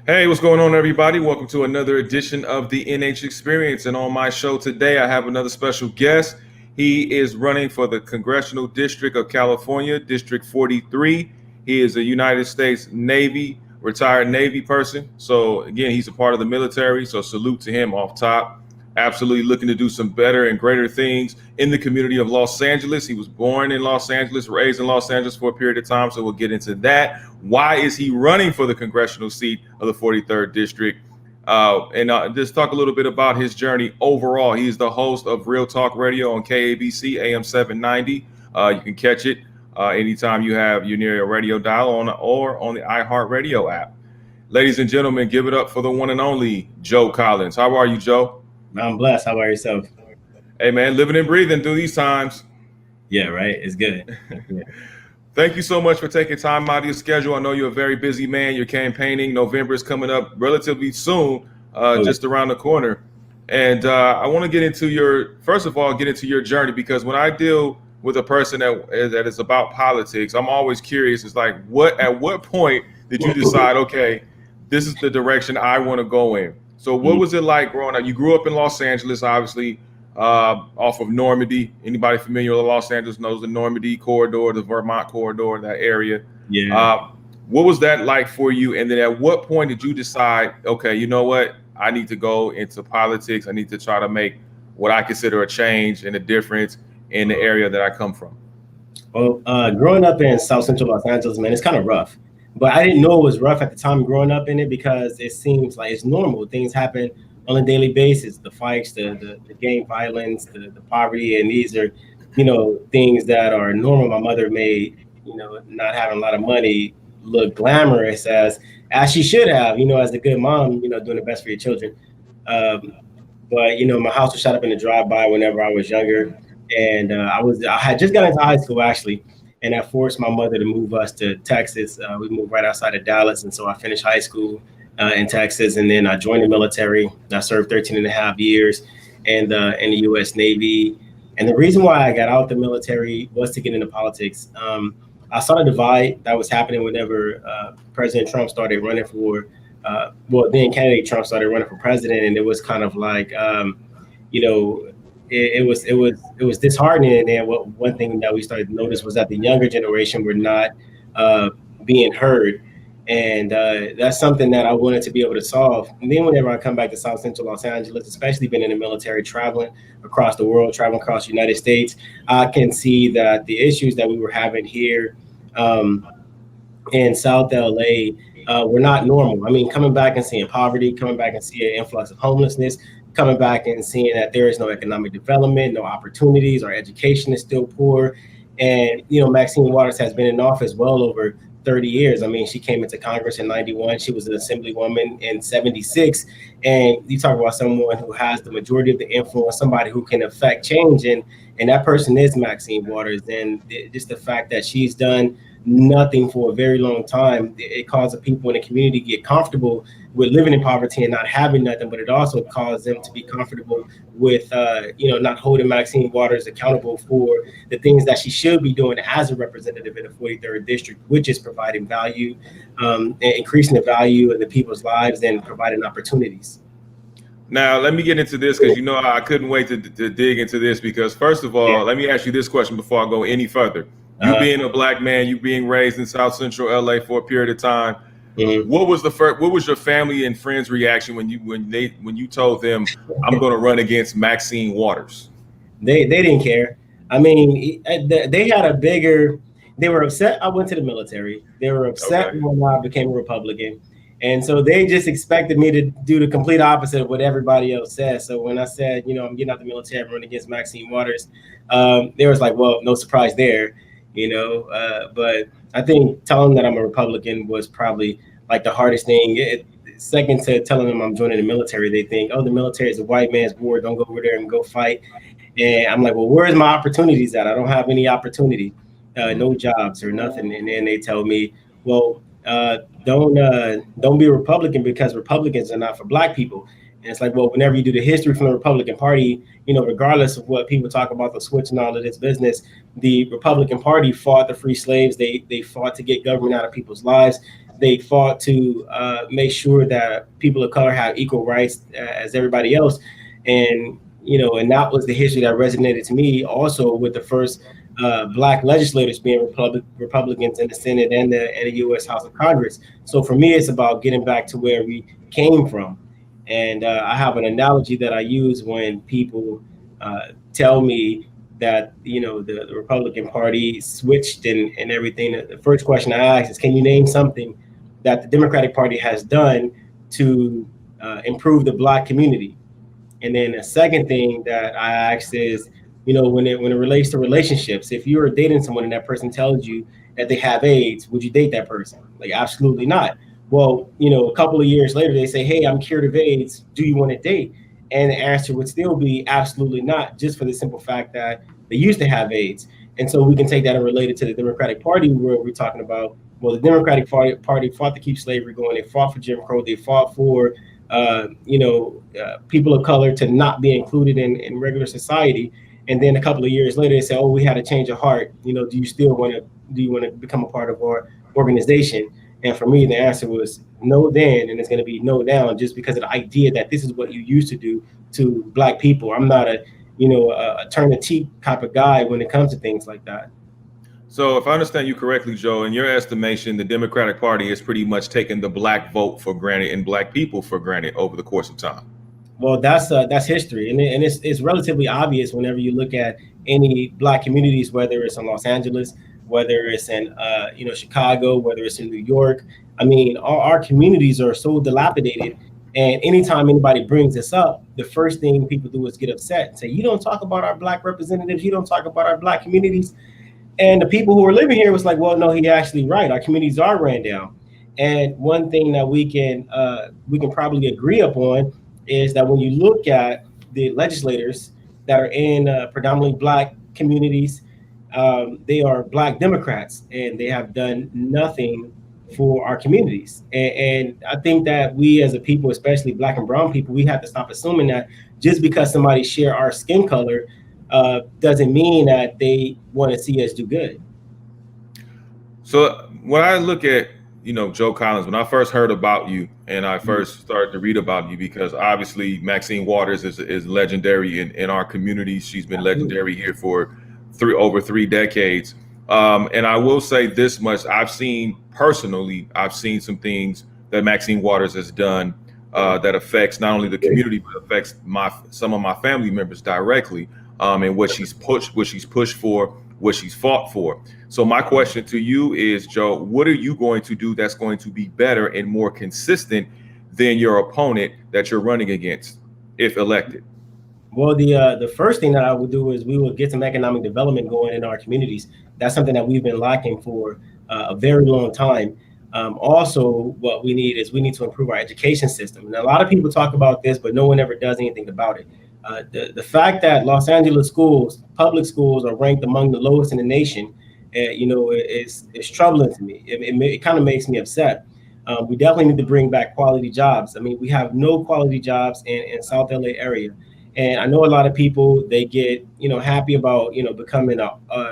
Hey, what's going on, everybody? Welcome to another edition of the NH Experience. And on my show today, I have another special guest. He is running for the Congressional District of California, District 43. He is a United States Navy, retired Navy person. So, again, he's a part of the military. So, salute to him off top. Absolutely looking to do some better and greater things in the community of Los Angeles. He was born in Los Angeles, raised in Los Angeles for a period of time. So, we'll get into that. Why is he running for the congressional seat of the 43rd District? And just talk a little bit about his journey overall. He's the host of Real Talk Radio on KABC AM 790. You can catch it anytime you're near a radio dial or on the iHeartRadio app. Ladies and gentlemen, give it up for the one and only Joe Collins. How are you, Joe? I'm blessed. How about yourself? Hey, man, living and breathing through these times. Yeah, right. It's good. Thank you so much for taking time out of your schedule. I know you're a very busy man. You're campaigning. November is coming up relatively soon, just around the corner. And I want to get into your journey, because when I deal with a person that is about politics, I'm always curious. It's like, at what point did you decide, okay, this is the direction I want to go in? So what was it like growing up? You grew up in Los Angeles, obviously, off of Normandy. Anybody familiar with Los Angeles knows the Normandy corridor, the Vermont corridor, that area. Yeah. What was that like for you? And then at what point did you decide, okay, you know what? I need to go into politics. I need to try to make what I consider a change and a difference in the area that I come from. Well, growing up in South Central Los Angeles, man, it's kind of rough. But I didn't know it was rough at the time growing up in it, because it seems like it's normal. Things happen on a daily basis. The fights, the gang violence, the poverty, and these are, things that are normal. My mother made, not having a lot of money look glamorous as she should have, as a good mom, doing the best for your children. But my house was shot up in a drive-by whenever I was younger, and I had just got into high school actually. And that forced my mother to move us to Texas. We moved right outside of Dallas. And so I finished high school in Texas. And then I joined the military. I served 13 and a half years in the U.S. Navy. And the reason why I got out the military was to get into politics. I saw the divide that was happening whenever President Trump started running for, then candidate Trump started running for president. And it was kind of like, it was disheartening. And one thing that we started to notice was that the younger generation were not being heard. And that's something that I wanted to be able to solve. And then whenever I come back to South Central Los Angeles, especially being in the military, traveling across the world, traveling across the United States, I can see that the issues that we were having here in South LA were not normal. I mean, coming back and seeing poverty, coming back and seeing an influx of homelessness, coming back and seeing that there is no economic development, no opportunities, our education is still poor. And, Maxine Waters has been in office well over 30 years. I mean, she came into Congress in 91. She was an assemblywoman in 76. And you talk about someone who has the majority of the influence, somebody who can affect change. And that person is Maxine Waters. And just the fact that she's done nothing for a very long time, it causes people in the community to get comfortable with living in poverty and not having nothing, but it also caused them to be comfortable with, not holding Maxine Waters accountable for the things that she should be doing as a representative in the 43rd District, which is providing value, increasing the value of the people's lives and providing opportunities. Now, let me get into this, because I couldn't wait to dig into this, because first of all, Let me ask you this question before I go any further. You being a Black man, you being raised in South Central LA for a period of time, what was your family and friends' reaction when you told them, I'm going to run against Maxine Waters? They didn't care. I mean, they were upset I went to the military. They were upset when I became a Republican. And so they just expected me to do the complete opposite of what everybody else says. So when I said, I'm getting out the military, I'm running against Maxine Waters, they was like, well, no surprise there. But I think telling them that I'm a Republican was probably like the hardest thing. Second to telling them I'm joining the military, they think, oh, the military is a white man's war. Don't go over there and go fight. And I'm like, well, where's my opportunities at? I don't have any opportunity, no jobs or nothing. And then they tell me, well, don't be a Republican, because Republicans are not for Black people. And it's like, well, whenever you do the history from the Republican Party, regardless of what people talk about the switch and all of this business, the Republican Party fought the free slaves. They fought to get government out of people's lives. They fought to make sure that people of color have equal rights as everybody else. And, and that was the history that resonated to me also with the first black legislators being Republicans in the Senate and the U.S. House of Congress. So for me, it's about getting back to where we came from. And I have an analogy that I use when people tell me that, the Republican Party switched and everything. The first question I ask is, can you name something that the Democratic Party has done to improve the black community? And then the second thing that I ask is, when it relates to relationships, if you're dating someone and that person tells you that they have AIDS, would you date that person? Like, absolutely not. Well, a couple of years later, they say, hey, I'm cured of AIDS. Do you want to date? And the answer would still be absolutely not, just for the simple fact that they used to have AIDS. And so we can take that and relate it to the Democratic Party, where we're talking about, well, the Democratic Party fought to keep slavery going. They fought for Jim Crow. They fought for people of color to not be included in regular society. And then a couple of years later, they say, oh, we had a change of heart. Do you want to become a part of our organization? And for me, the answer was no then, and it's going to be no now, just because of the idea that this is what you used to do to black people. I'm not a turn the cheek type of guy when it comes to things like that. So if I understand you correctly, Joe, in your estimation, the Democratic Party has pretty much taken the black vote for granted and black people for granted over the course of time. Well, that's history, and it's relatively obvious whenever you look at any black communities, whether it's in Los Angeles, whether it's in Chicago, whether it's in New York. I mean, our communities are so dilapidated, and anytime anybody brings this up, the first thing people do is get upset and say, you don't talk about our black representatives, you don't talk about our black communities. And the people who are living here was like, well, no, he's actually right. Our communities are ran down. And one thing that we can probably agree upon is that when you look at the legislators that are in predominantly black communities, they are black Democrats, and they have done nothing for our communities. And I think that we as a people, especially black and brown people, we have to stop assuming that just because somebody share our skin color doesn't mean that they want to see us do good. So when I look at, Joe Collins, when I first heard about you and I first started to read about you, because obviously Maxine Waters is legendary in our community. She's been legendary here for over 3 decades. And I will say this much, I've seen some things that Maxine Waters has done that affects not only the community, but affects some of my family members directly. And what she's pushed for, what she's fought for. So my question to you is, Joe, what are you going to do that's going to be better and more consistent than your opponent that you're running against if elected? Well, the first thing that I would do is we will get some economic development going in our communities. That's something that we've been lacking for a very long time. Also, what we need to improve our education system. And a lot of people talk about this, but no one ever does anything about it. The fact that Los Angeles public schools are ranked among the lowest in the nation, is troubling to me. It kind of makes me upset. We definitely need to bring back quality jobs. I mean, we have no quality jobs in South LA area. And I know a lot of people, they get, happy about, becoming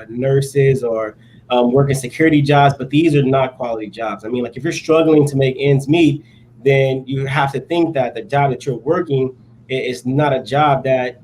nurses or working security jobs, but these are not quality jobs. I mean, like, if you're struggling to make ends meet, then you have to think that the job that you're working is not a job that,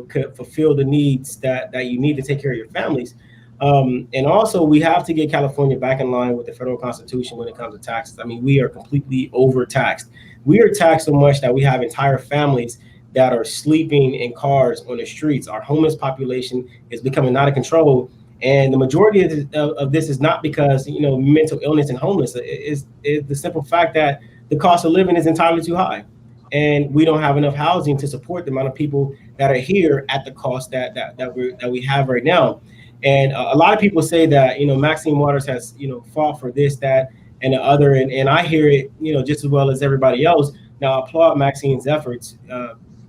could fulfill the needs that you need to take care of your families. And also, we have to get California back in line with the federal constitution when it comes to taxes. I mean, we are completely overtaxed. We are taxed so much that we have entire families that are sleeping in cars on the streets. Our homeless population is becoming out of control. And the majority of this is not because, mental illness and homeless. It's the simple fact that the cost of living is entirely too high. And we don't have enough housing to support the amount of people that are here at the cost that we have right now. And a lot of people say that, Maxine Waters has, fought for this, that, and the other. And I hear it, just as well as everybody else. Now, I applaud Maxine's efforts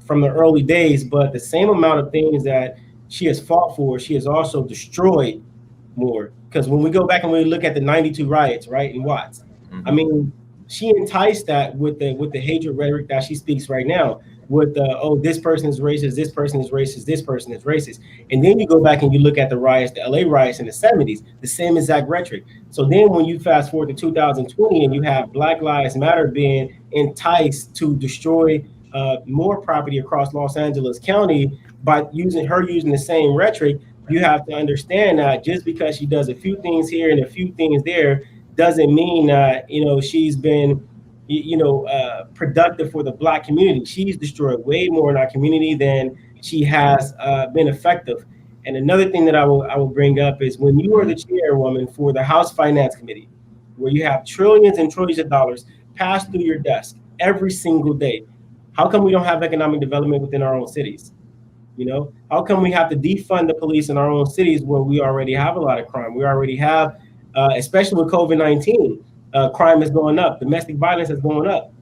from the early days, but the same amount of things that she has fought for, she has also destroyed more. Because when we go back and we look at the 92 riots, right, in Watts, I mean, she enticed that with the hatred rhetoric that she speaks right now. With the, oh, this person is racist, this person is racist, this person is racist, and then you go back and you look at the riots, the LA riots in the '70s, the same exact rhetoric. So then when you fast forward to 2020 and you have Black Lives Matter being enticed to destroy more property across Los Angeles County by using the same rhetoric, you have to understand that just because she does a few things here and a few things there doesn't mean that she's been productive for the Black community. She's destroyed way more in our community than she has been effective. And another thing that I will bring up is when you are the chairwoman for the House Finance Committee, where you have trillions and trillions of dollars pass through your desk every single day. How come we don't have economic development within our own cities? How come we have to defund the police in our own cities where we already have a lot of crime? We already have, especially with COVID-19, crime is going up. Domestic violence is going up.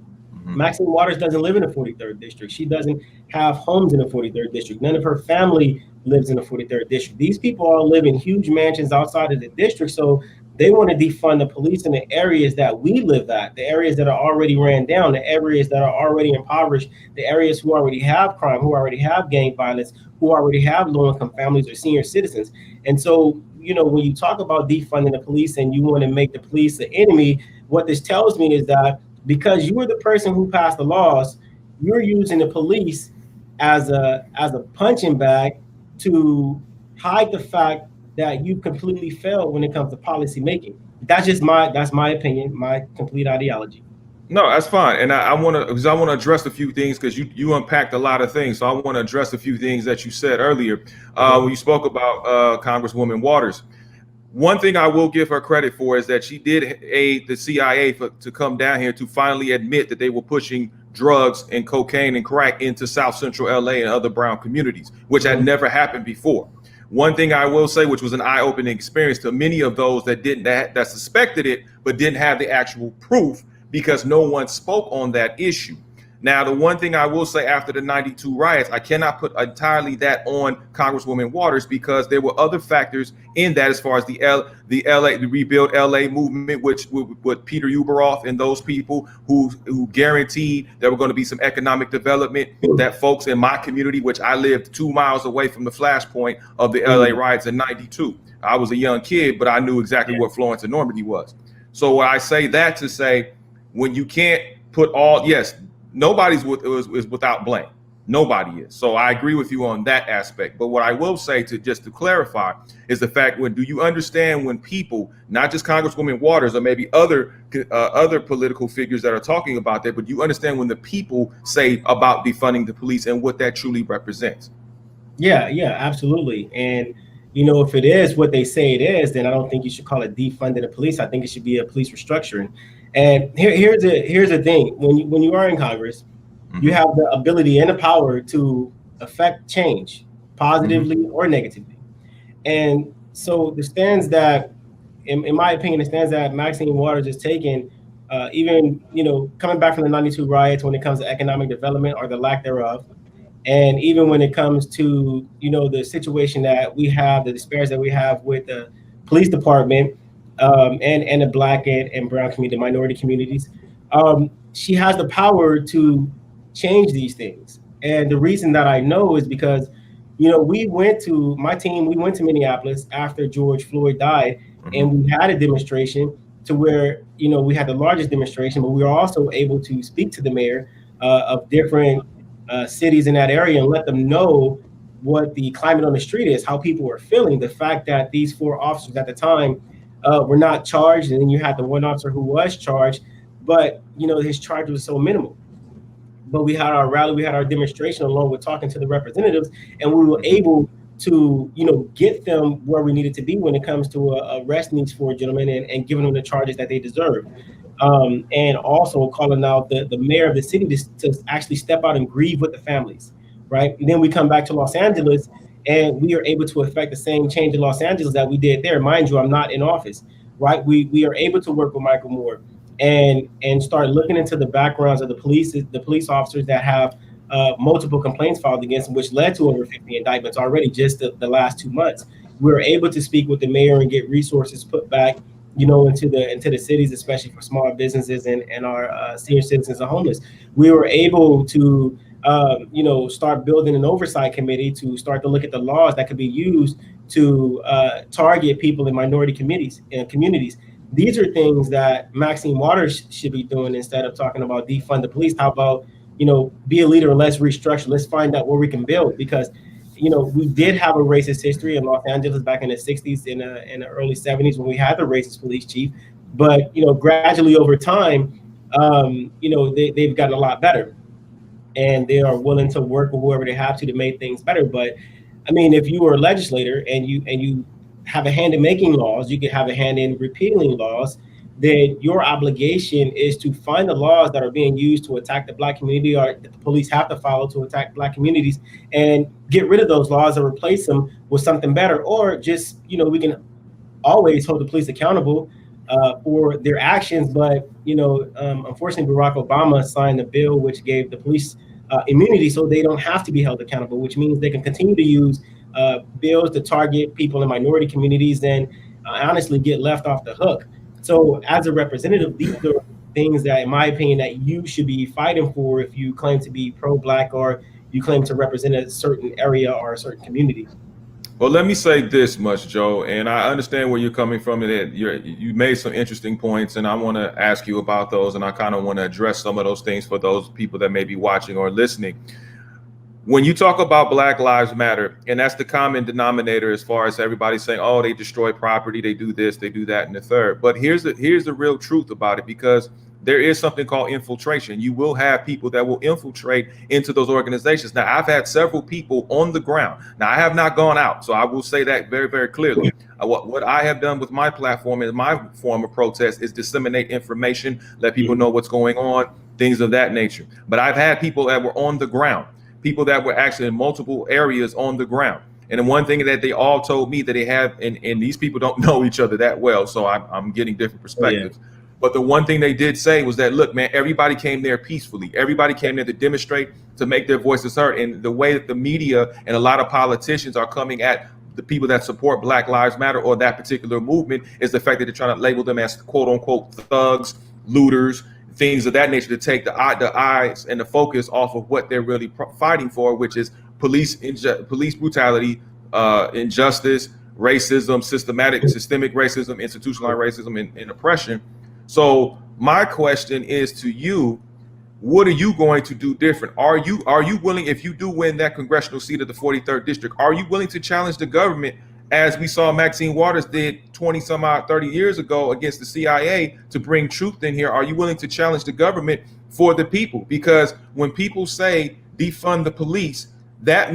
Maxine Waters doesn't live in the 43rd district. She doesn't have homes in the 43rd district. None of her family lives in the 43rd district. These people all live in huge mansions outside of the district. So they want to defund the police in the areas that we live at, the areas that are already ran down, the areas that are already impoverished, the areas who already have crime, who already have gang violence, who already have low-income families or senior citizens. And so, when you talk about defunding the police and you want to make the police the enemy, what this tells me is that because you were the person who passed the laws, you're using the police as a punching bag to hide the fact that you completely failed when it comes to policy making. That's my opinion, my complete ideology. No, that's fine. And I want to address a few things because you unpacked a lot of things. So I want to address a few things that you said earlier when you spoke about Congresswoman Waters. One thing I will give her credit for is that she did aid the CIA to come down here to finally admit that they were pushing drugs and cocaine and crack into South Central LA and other brown communities, which had never happened before. One thing I will say, which was an eye-opening experience to many of those that suspected it, but didn't have the actual proof because no one spoke on that issue. Now, the one thing I will say after the 92 riots, I cannot put entirely that on Congresswoman Waters because there were other factors in that as far as the Rebuild LA movement, which with Peter Uberoff and those people who guaranteed there were going to be some economic development that folks in my community, which I lived 2 miles away from the flashpoint of the LA riots in 92. I was a young kid, but I knew exactly what Florence and Normandy was. So I say that to say, when you can't put nobody's is without blame. Nobody is. So I agree with you on that aspect. But what I will say to clarify is the fact do you understand when people, not just Congresswoman Waters or maybe other political figures that are talking about that, but you understand when the people say about defunding the police and what that truly represents? Yeah, absolutely. And if it is what they say it is, then I don't think you should call it defunding the police. I think it should be a police restructuring. And here's the thing: when you are in Congress, you have the ability and the power to affect change positively or negatively. And so the stands that, in my opinion, the stands that Maxine Waters is taking, even coming back from the 92 riots when it comes to economic development or the lack thereof, and even when it comes to the situation that we have, the disparities that we have with the police department. And the Black and brown community, the minority communities, she has the power to change these things. And the reason that I know is because, we went to Minneapolis after George Floyd died, and we had a demonstration to where, we had the largest demonstration, but we were also able to speak to the mayor of different cities in that area and let them know what the climate on the street is, how people were feeling, the fact that these 4 officers at the time were not charged, and then you had the 1 officer who was charged, but his charge was so minimal. But we had our rally, we had our demonstration along with talking to the representatives, and we were able to get them where we needed to be when it comes to arresting these 4 gentlemen and giving them the charges that they deserve. And also calling out the mayor of the city to actually step out and grieve with the families, right? And then we come back to Los Angeles, and we are able to affect the same change in Los Angeles that we did there. Mind you, I'm not in office, right? We are able to work with Michael Moore and start looking into the backgrounds of the police officers that have multiple complaints filed against them, which led to over 50 indictments already just the last 2 months. We were able to speak with the mayor and get resources put back into the cities, especially for small businesses and our senior citizens and homeless. We were able to start building an oversight committee to start to look at the laws that could be used to target people in minority communities. These are things that Maxine Waters should be doing instead of talking about defund the police. How about, be a leader and let's restructure. Let's find out where we can build, because we did have a racist history in Los Angeles back in the 60s, in the early 70s, when we had the racist police chief. But gradually over time, they've gotten a lot better, and they are willing to work with whoever they have to make things better. But I mean, if you were a legislator and you have a hand in making laws, you could have a hand in repealing laws. Then your obligation is to find the laws that are being used to attack the Black community, or that the police have to follow to attack Black communities, and get rid of those laws and replace them with something better. Or just, we can always hold the police accountable for their actions. But, unfortunately, Barack Obama signed a bill which gave the police immunity, so they don't have to be held accountable, which means they can continue to use bills to target people in minority communities and honestly get left off the hook. So as a representative, these are things that, in my opinion, that you should be fighting for if you claim to be pro-Black or you claim to represent a certain area or a certain community. Well, let me say this much, Joe, and I understand where you're coming from, and you made some interesting points, and I want to ask you about those, and I kind of want to address some of those things for those people that may be watching or listening. When you talk about Black Lives Matter, and that's the common denominator as far as everybody saying, oh, they destroy property, they do this, they do that, and the third. But here's the real truth about it, because there is something called infiltration. You will have people that will infiltrate into those organizations. Now, I've had several people on the ground. Now, I have not gone out, so I will say that very, very clearly. What I have done with my platform and my form of protest is disseminate information, let people know what's going on, things of that nature. But I've had people that were on the ground, people that were actually in multiple areas on the ground. And the one thing that they all told me that they have, and these people don't know each other that well, so I'm getting different perspectives. Oh, yeah. But the one thing they did say was that, look, man, everybody came there peacefully. Everybody came there to demonstrate, to make their voices heard. And the way that the media and a lot of politicians are coming at the people that support Black Lives Matter or that particular movement is the fact that they're trying to label them as quote unquote thugs, looters, things of that nature, to take the eyes and the focus off of what they're really fighting for, which is police brutality, injustice, racism, systemic racism, institutionalized racism, and oppression. So my question is to you, what are you going to do different? Are you willing, if you do win that congressional seat of the 43rd district, are you willing to challenge the government, as we saw Maxine Waters did 30 years ago against the CIA, to bring truth in here? Are you willing to challenge the government for the people? Because when people say defund the police, that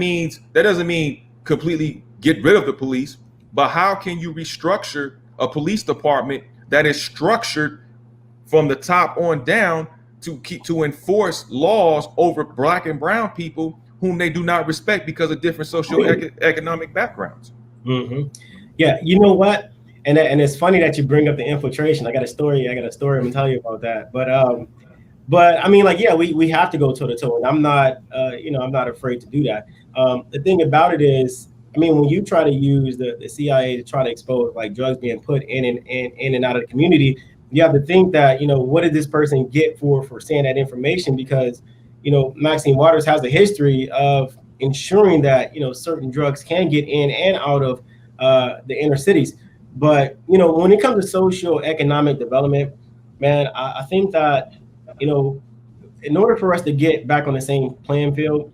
doesn't mean completely get rid of the police, but how can you restructure a police department that is structured from the top on down to enforce laws over Black and brown people whom they do not respect because of different socioeconomic backgrounds? Mm-hmm. Yeah, you know what? And it's funny that you bring up the infiltration. I got a story I'm gonna tell you about that. But I mean, like, yeah, we have to go toe to toe, and I'm not afraid to do that. The thing about it is, I mean, when you try to use the CIA to try to expose like drugs being put in and out of the community, you have to think that, what did this person get for saying that information? Because, Maxine Waters has a history of ensuring that, certain drugs can get in and out of the inner cities. But, when it comes to socioeconomic development, man, I think that, in order for us to get back on the same playing field,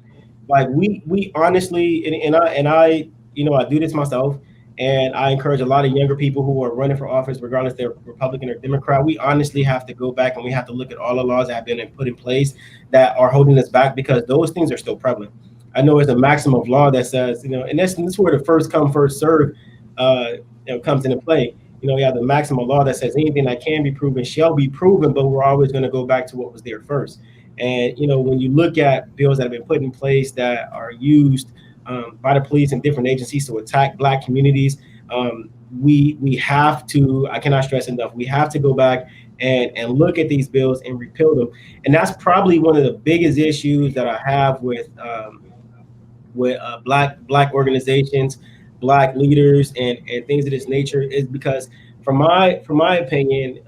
like we honestly, and I do this myself, and I encourage a lot of younger people who are running for office, regardless if they're Republican or Democrat. We honestly have to go back and we have to look at all the laws that have been put in place that are holding us back, because those things are still prevalent. I know it's a maximum of law that says, and this is where the first come, first serve comes into play. You have the maximum law that says anything that can be proven shall be proven, but we're always going to go back to what was there first. And, when you look at bills that have been put in place that are used by the police and different agencies to attack Black communities, we have to, I cannot stress enough, we have to go back and look at these bills and repeal them. And that's probably one of the biggest issues that I have with Black organizations, Black leaders, and things of this nature, is because from my opinion,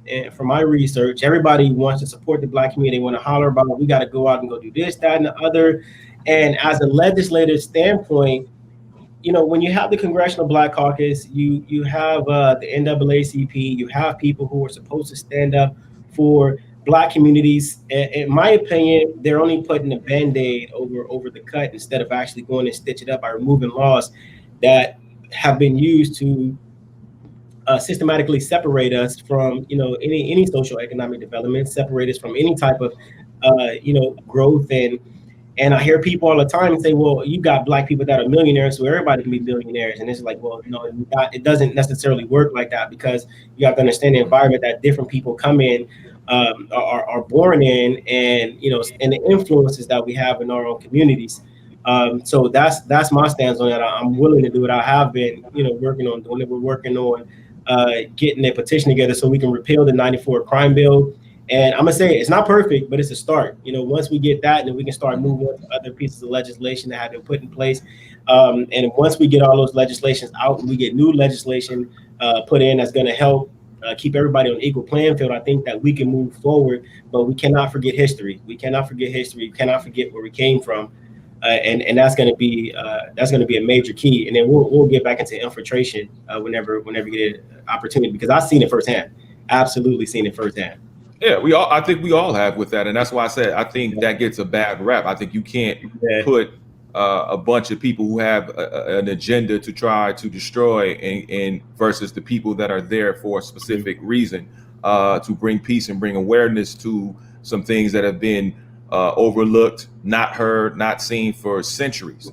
and from my research, everybody wants to support the Black community. They want to holler about, we got to go out and go do this, that, and the other. And as a legislative standpoint, when you have the Congressional Black Caucus, you have the NAACP, you have people who are supposed to stand up for Black communities. In my opinion, they're only putting a Band-Aid over the cut instead of actually going and stitch it up by removing laws that have been used to systematically separate us from any social economic development, separate us from any type of growth. And I hear people all the time say, well, you got Black people that are millionaires, so everybody can be billionaires. And it's like, well, it doesn't necessarily work like that, because you have to understand the environment that different people come in, are born in, and and the influences that we have in our own communities. So that's my stance on that. I'm willing to do it. I have been working on doing it. We're working on getting a petition together so we can repeal the '94 crime bill. And I'm gonna say it's not perfect, but it's a start. Once we get that, then we can start moving on to other pieces of legislation that have been put in place. And once we get all those legislations out and we get new legislation put in that's going to help keep everybody on equal playing field, I think that we can move forward. But we cannot forget history. We cannot forget history. We cannot forget where we came from. And that's going to be a major key. And then we'll get back into infiltration whenever you get an opportunity, because I've seen it firsthand. Absolutely seen it firsthand. Yeah, I think we all have with that, and that's why I said I think that gets a bad rap. I think you can't put a bunch of people who have an agenda to try to destroy, and versus the people that are there for a specific reason, to bring peace and bring awareness to some things that have been overlooked, not heard, not seen for centuries.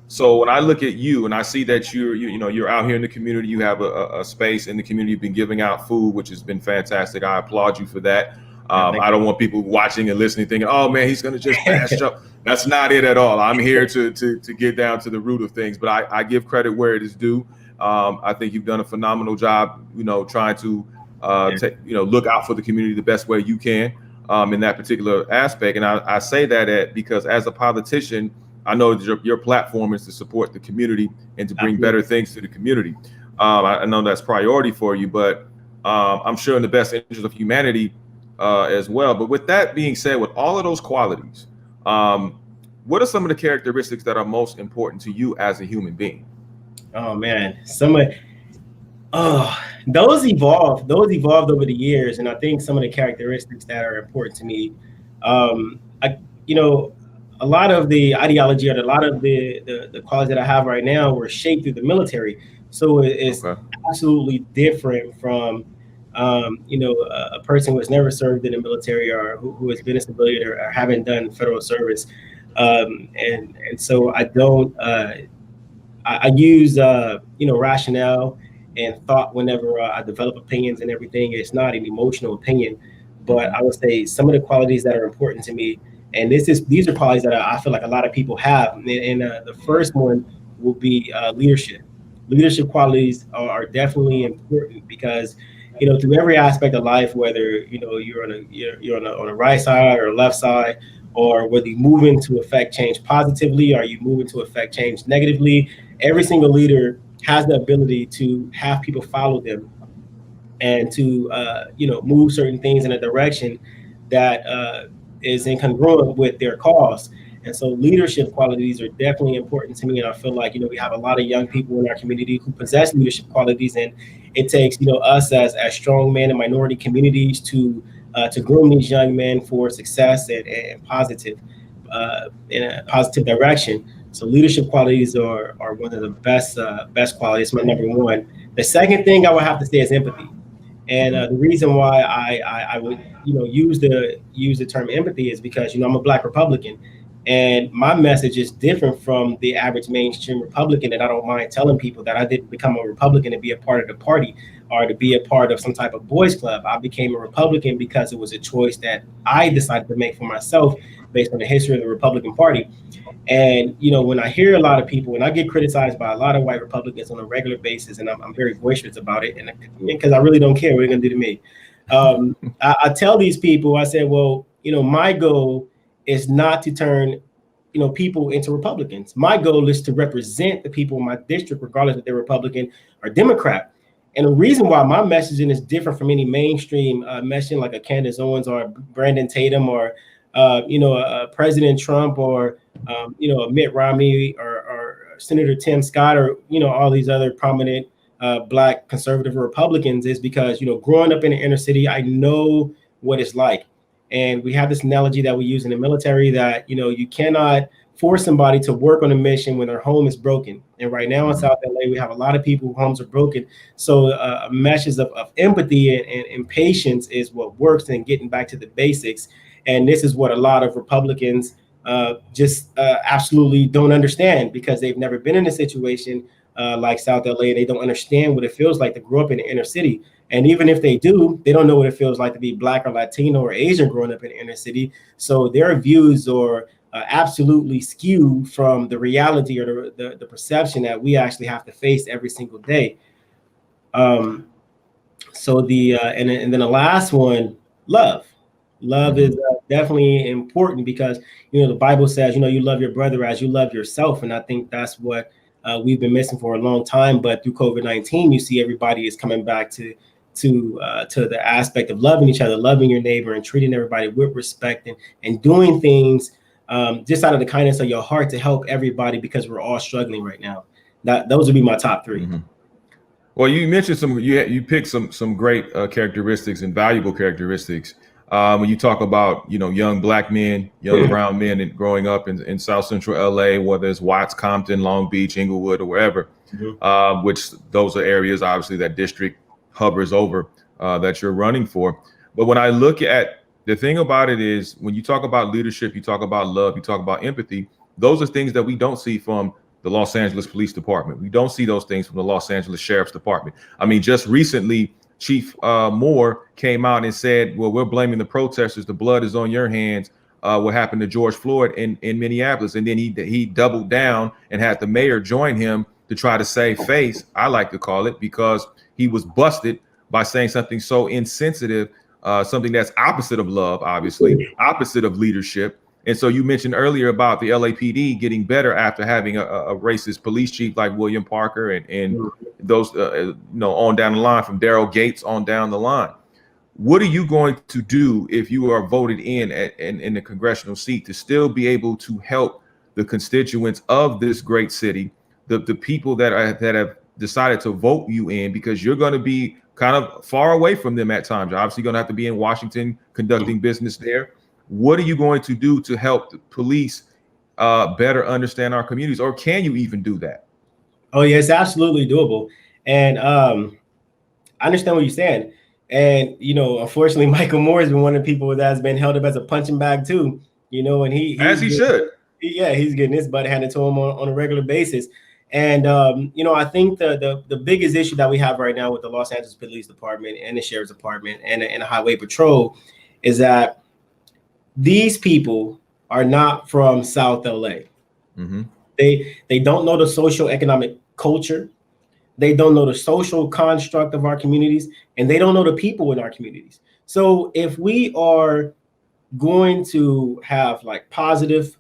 So when I look at you and I see that you're out here in the community, you have a space in the community, you've been giving out food, which has been fantastic. I applaud you for that. I don't want people watching and listening thinking, oh man, he's going to just bash up. That's not it at all. I'm here to get down to the root of things, but I give credit where it is due. I think you've done a phenomenal job, trying to look out for the community the best way you can in that particular aspect. And I say that because as a politician, I know that your platform is to support the community and to bring better things to the community. I know that's priority for you, but I'm sure in the best interest of humanity as well. But with that being said, with all of those qualities, what are some of the characteristics that are most important to you as a human being? Oh man, those evolved over the years, and I think some of the characteristics that are important to me, a lot of the ideology or a lot of the qualities that I have right now were shaped through the military. So it's absolutely different from, a person who has never served in the military or who has been a civilian or haven't done federal service. And so I don't, I use, rationale and thought whenever I develop opinions and everything. It's not an emotional opinion, but I would say some of the qualities that are important to me, and these are qualities that I feel like a lot of people have. And the first one will be leadership. Leadership qualities are definitely important because, through every aspect of life, whether you're on a right side or left side, or whether you move into affect change positively or you move into affect change negatively, every single leader has the ability to have people follow them and to move certain things in a direction that is incongruent with their cause. And so leadership qualities are definitely important to me. And I feel like, we have a lot of young people in our community who possess leadership qualities. And it takes, us as strong men and minority communities to groom these young men for success and positive, in a positive direction. So leadership qualities are one of the best qualities. My number one. The second thing I would have to say is empathy. And the reason why I would use the term empathy is because I'm a Black Republican, and my message is different from the average mainstream Republican. And I don't mind telling people that I didn't become a Republican to be a part of the party or to be a part of some type of boys club. I became a Republican because it was a choice that I decided to make for myself based on the history of the Republican Party. And, when I hear a lot of people, when I get criticized by a lot of white Republicans on a regular basis, and I'm very boisterous about it, and because I really don't care what they're going to do to me. I tell these people, I said, well, my goal is not to turn, people into Republicans. My goal is to represent the people in my district, regardless if they're Republican or Democrat. And the reason why my messaging is different from any mainstream messaging like a Candace Owens or Brandon Tatum or President Trump or a Mitt Romney or Senator Tim Scott or all these other prominent Black conservative Republicans is because growing up in the inner city, I know what it's like. And we have this analogy that we use in the military that you cannot force somebody to work on a mission when their home is broken. And right now in South LA, we have a lot of people whose homes are broken. So a message of empathy and patience is what works in getting back to the basics. And this is what a lot of Republicans just absolutely don't understand because they've never been in a situation like South LA. They don't understand what it feels like to grow up in the inner city. And even if they do, they don't know what it feels like to be Black or Latino or Asian growing up in the inner city. So their views are absolutely skewed from the reality or the perception that we actually have to face every single day. So and then the last one, love. Love is definitely important because the Bible says you love your brother as you love yourself, and I think that's what we've been missing for a long time. But through COVID-19, you see everybody is coming back to the aspect of loving each other, loving your neighbor, and treating everybody with respect and doing things just out of the kindness of your heart to help everybody because we're all struggling right now. Those would be my top three. Mm-hmm. Well, you mentioned you picked some great characteristics and valuable characteristics. When you talk about, young Black men, young brown men and growing up in South Central LA, whether it's Watts, Compton, Long Beach, Inglewood, or wherever, which those are areas, obviously, that district hovers over that you're running for. But when I look at the thing about it is when you talk about leadership, you talk about love, you talk about empathy, those are things that we don't see from the Los Angeles Police Department. We don't see those things from the Los Angeles Sheriff's Department. I mean, just recently, Chief Moore came out and said, well, we're blaming the protesters. The blood is on your hands. What happened to George Floyd in Minneapolis. And then he doubled down and had the mayor join him to try to save face, I like to call it, because he was busted by saying something so insensitive, something that's opposite of love, obviously, opposite of leadership. And so you mentioned earlier about the LAPD getting better after having a racist police chief like William Parker and those, on down the line from Daryl Gates on down the line. What are you going to do if you are voted in the congressional seat to still be able to help the constituents of this great city, the people that have decided to vote you in, because you're going to be kind of far away from them at times. You're obviously going to have to be in Washington conducting business there. What are you going to do to help the police better understand our communities, or can you even do that? Oh, yeah, it's absolutely doable. And I understand what you're saying. And, unfortunately, Michael Moore has been one of the people that has been held up as a punching bag, too, and he should. He's getting his butt handed to him on a regular basis. And, I think the biggest issue that we have right now with the Los Angeles Police Department and the Sheriff's Department and the Highway Patrol is that these people are not from South LA. Mm-hmm. They don't know the social economic culture. They don't know the social construct of our communities, and they don't know the people in our communities. So if we are going to have positive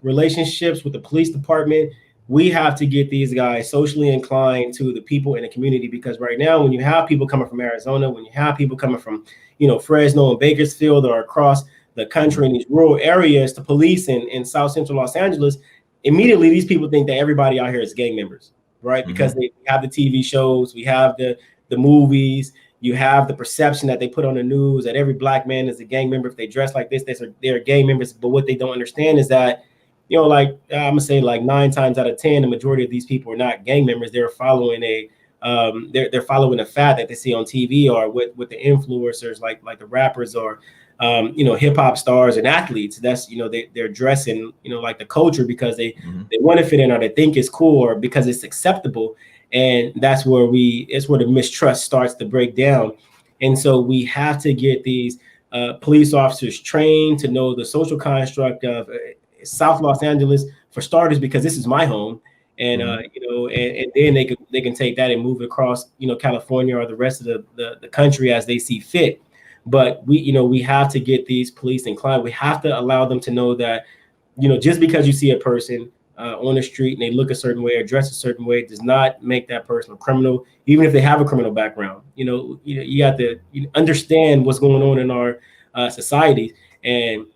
relationships with the police department, we have to get these guys socially inclined to the people in the community, because right now, when you have people coming from Arizona, when you have people coming from, Fresno and Bakersfield or across the country in these rural areas to police in South Central Los Angeles, immediately these people think that everybody out here is gang members, right? Mm-hmm. Because they have the TV shows, we have the movies, you have the perception that they put on the news that every Black man is a gang member. If they dress like this, they're gang members. But what they don't understand is that, I'm gonna say 9 times out of 10, the majority of these people are not gang members. They're following they're following a fad that they see on TV or with the influencers like the rappers or hip hop stars and athletes. That's they're dressing like the culture because they want to fit in, or they think it's cool, or because it's acceptable. And that's where the mistrust starts to break down. And so we have to get these police officers trained to know the social construct of South Los Angeles, for starters, because this is my home. And and then they can take that and move it across California or the rest of the country as they see fit. But we have to get these police inclined. We have to allow them to know that just because you see a person on the street and they look a certain way or dress a certain way does not make that person a criminal, even if they have a criminal background. You got to understand what's going on in our society, and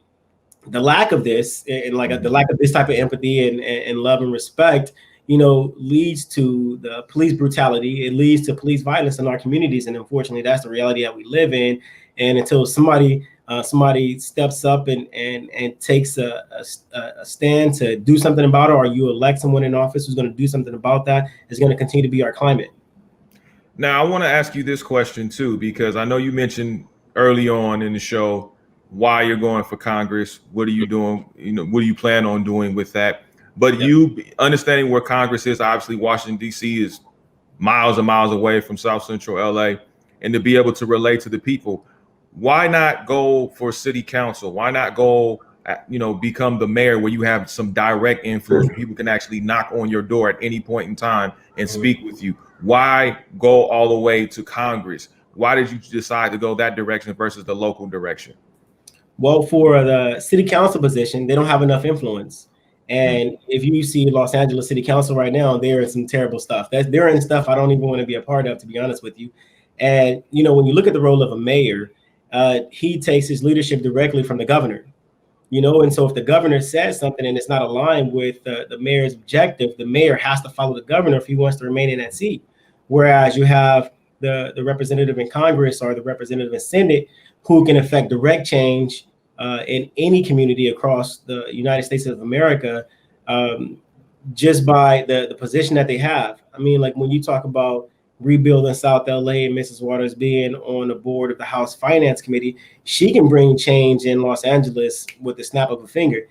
the lack of this, and like the lack of this type of empathy and love and respect, leads to the police brutality. It leads to police violence in our communities, and unfortunately, that's the reality that we live in. And until somebody steps up and takes a stand to do something about it, or you elect someone in office who's going to do something about that, is going to continue to be our climate. Now, I want to ask you this question too, because I know you mentioned early on in the show why you're going for Congress. What are you doing? What do you plan on doing with that? But you understanding where Congress is, obviously Washington, D.C. is miles and miles away from South Central L.A. And to be able to relate to the people, why not go for city council? Why not go, become the mayor where you have some direct influence where people can actually knock on your door at any point in time and speak with you? Why go all the way to Congress? Why did you decide to go that direction versus the local direction? Well, for the city council position, they don't have enough influence. And if you see Los Angeles City Council right now, there is some terrible stuff. They're in stuff I don't even want to be a part of, to be honest with you. And, when you look at the role of a mayor, he takes his leadership directly from the governor, and so if the governor says something and it's not aligned with the mayor's objective, the mayor has to follow the governor if he wants to remain in that seat. Whereas you have the representative in Congress or the representative in Senate who can affect direct change in any community across the United States of America, just by the position that they have. I mean, like when you talk about rebuilding South LA and Mrs. Waters being on the board of the House Finance Committee, she can bring change in Los Angeles with the snap of a finger.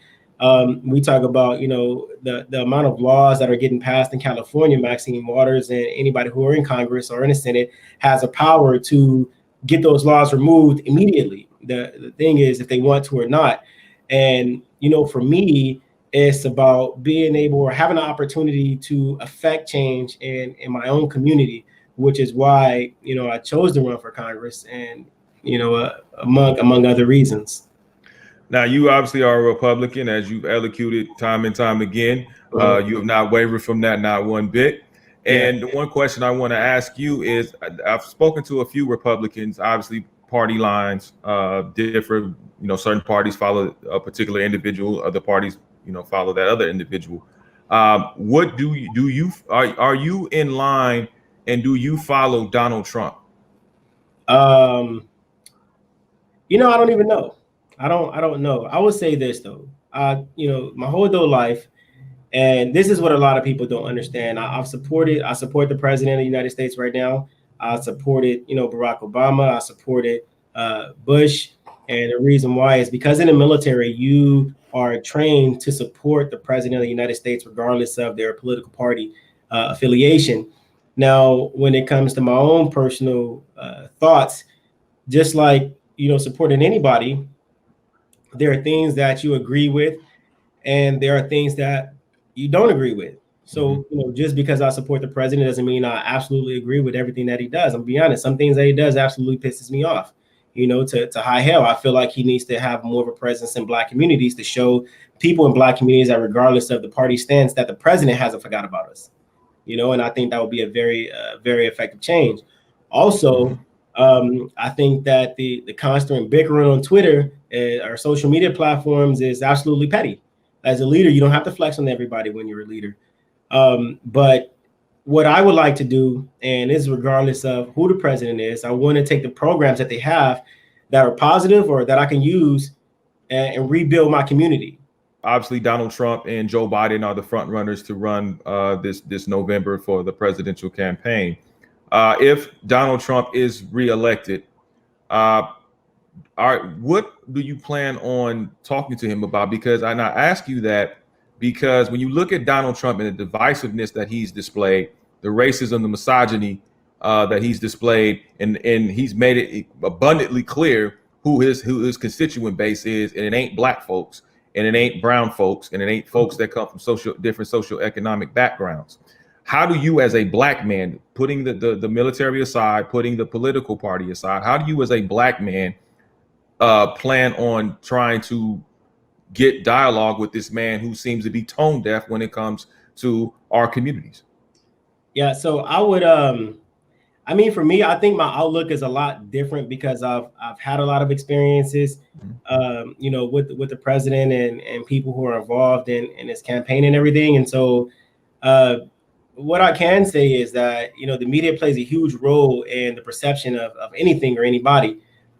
We talk about, the amount of laws that are getting passed in California. Maxine Waters and anybody who are in Congress or in the Senate has a power to get those laws removed immediately. The thing is if they want to or not. And, for me, it's about being able or having an opportunity to affect change in my own community, which is why, I chose to run for Congress and, among other reasons. Now, you obviously are a Republican, as you've elocuted time and time again. You have not wavered from that, not one bit. And the one question I want to ask you is, I've spoken to a few Republicans, obviously party lines differ, certain parties follow a particular individual, other parties, follow that other individual. What are you in line and do you follow Donald Trump? I don't even know. I don't know. I would say this though, my whole adult life, and this is what a lot of people don't understand. I support the president of the United States right now. I supported, Barack Obama. I supported Bush. And the reason why is because in the military, you are trained to support the president of the United States, regardless of their political party affiliation. Now, when it comes to my own personal thoughts, just like, supporting anybody, there are things that you agree with and there are things that you don't agree with. So, just because I support the president doesn't mean I absolutely agree with everything that he does. I'm gonna be honest, some things that he does absolutely pisses me off. To high hell, I feel like he needs to have more of a presence in Black communities to show people in Black communities that regardless of the party stance, that the president hasn't forgot about us. And I think that would be a very, very effective change. Also, I think that the constant bickering on Twitter or social media platforms is absolutely petty. As a leader, you don't have to flex on everybody when you're a leader. But what I would like to do, and this is regardless of who the president is, I want to take the programs that they have that are positive or that I can use and rebuild my community. Obviously, Donald Trump and Joe Biden are the front runners to run this November for the presidential campaign. If Donald Trump is reelected, what do you plan on talking to him about? Because I ask you that because when you look at Donald Trump and the divisiveness that he's displayed, the racism, the misogyny that he's displayed, and he's made it abundantly clear who his constituent base is, and it ain't Black folks, and it ain't brown folks, and it ain't folks that come from different socioeconomic backgrounds. How do you, as a Black man, putting the military aside, putting the political party aside, how do you, as a Black man, plan on trying to get dialogue with this man who seems to be tone deaf when it comes to our communities? Yeah, so I would I mean, for me, I think my outlook is a lot different because I've had a lot of experiences, you know, with the president and people who are involved in his campaign and everything. And so, uh, what I can say is that, you know, the media plays a huge role in the perception of anything or anybody,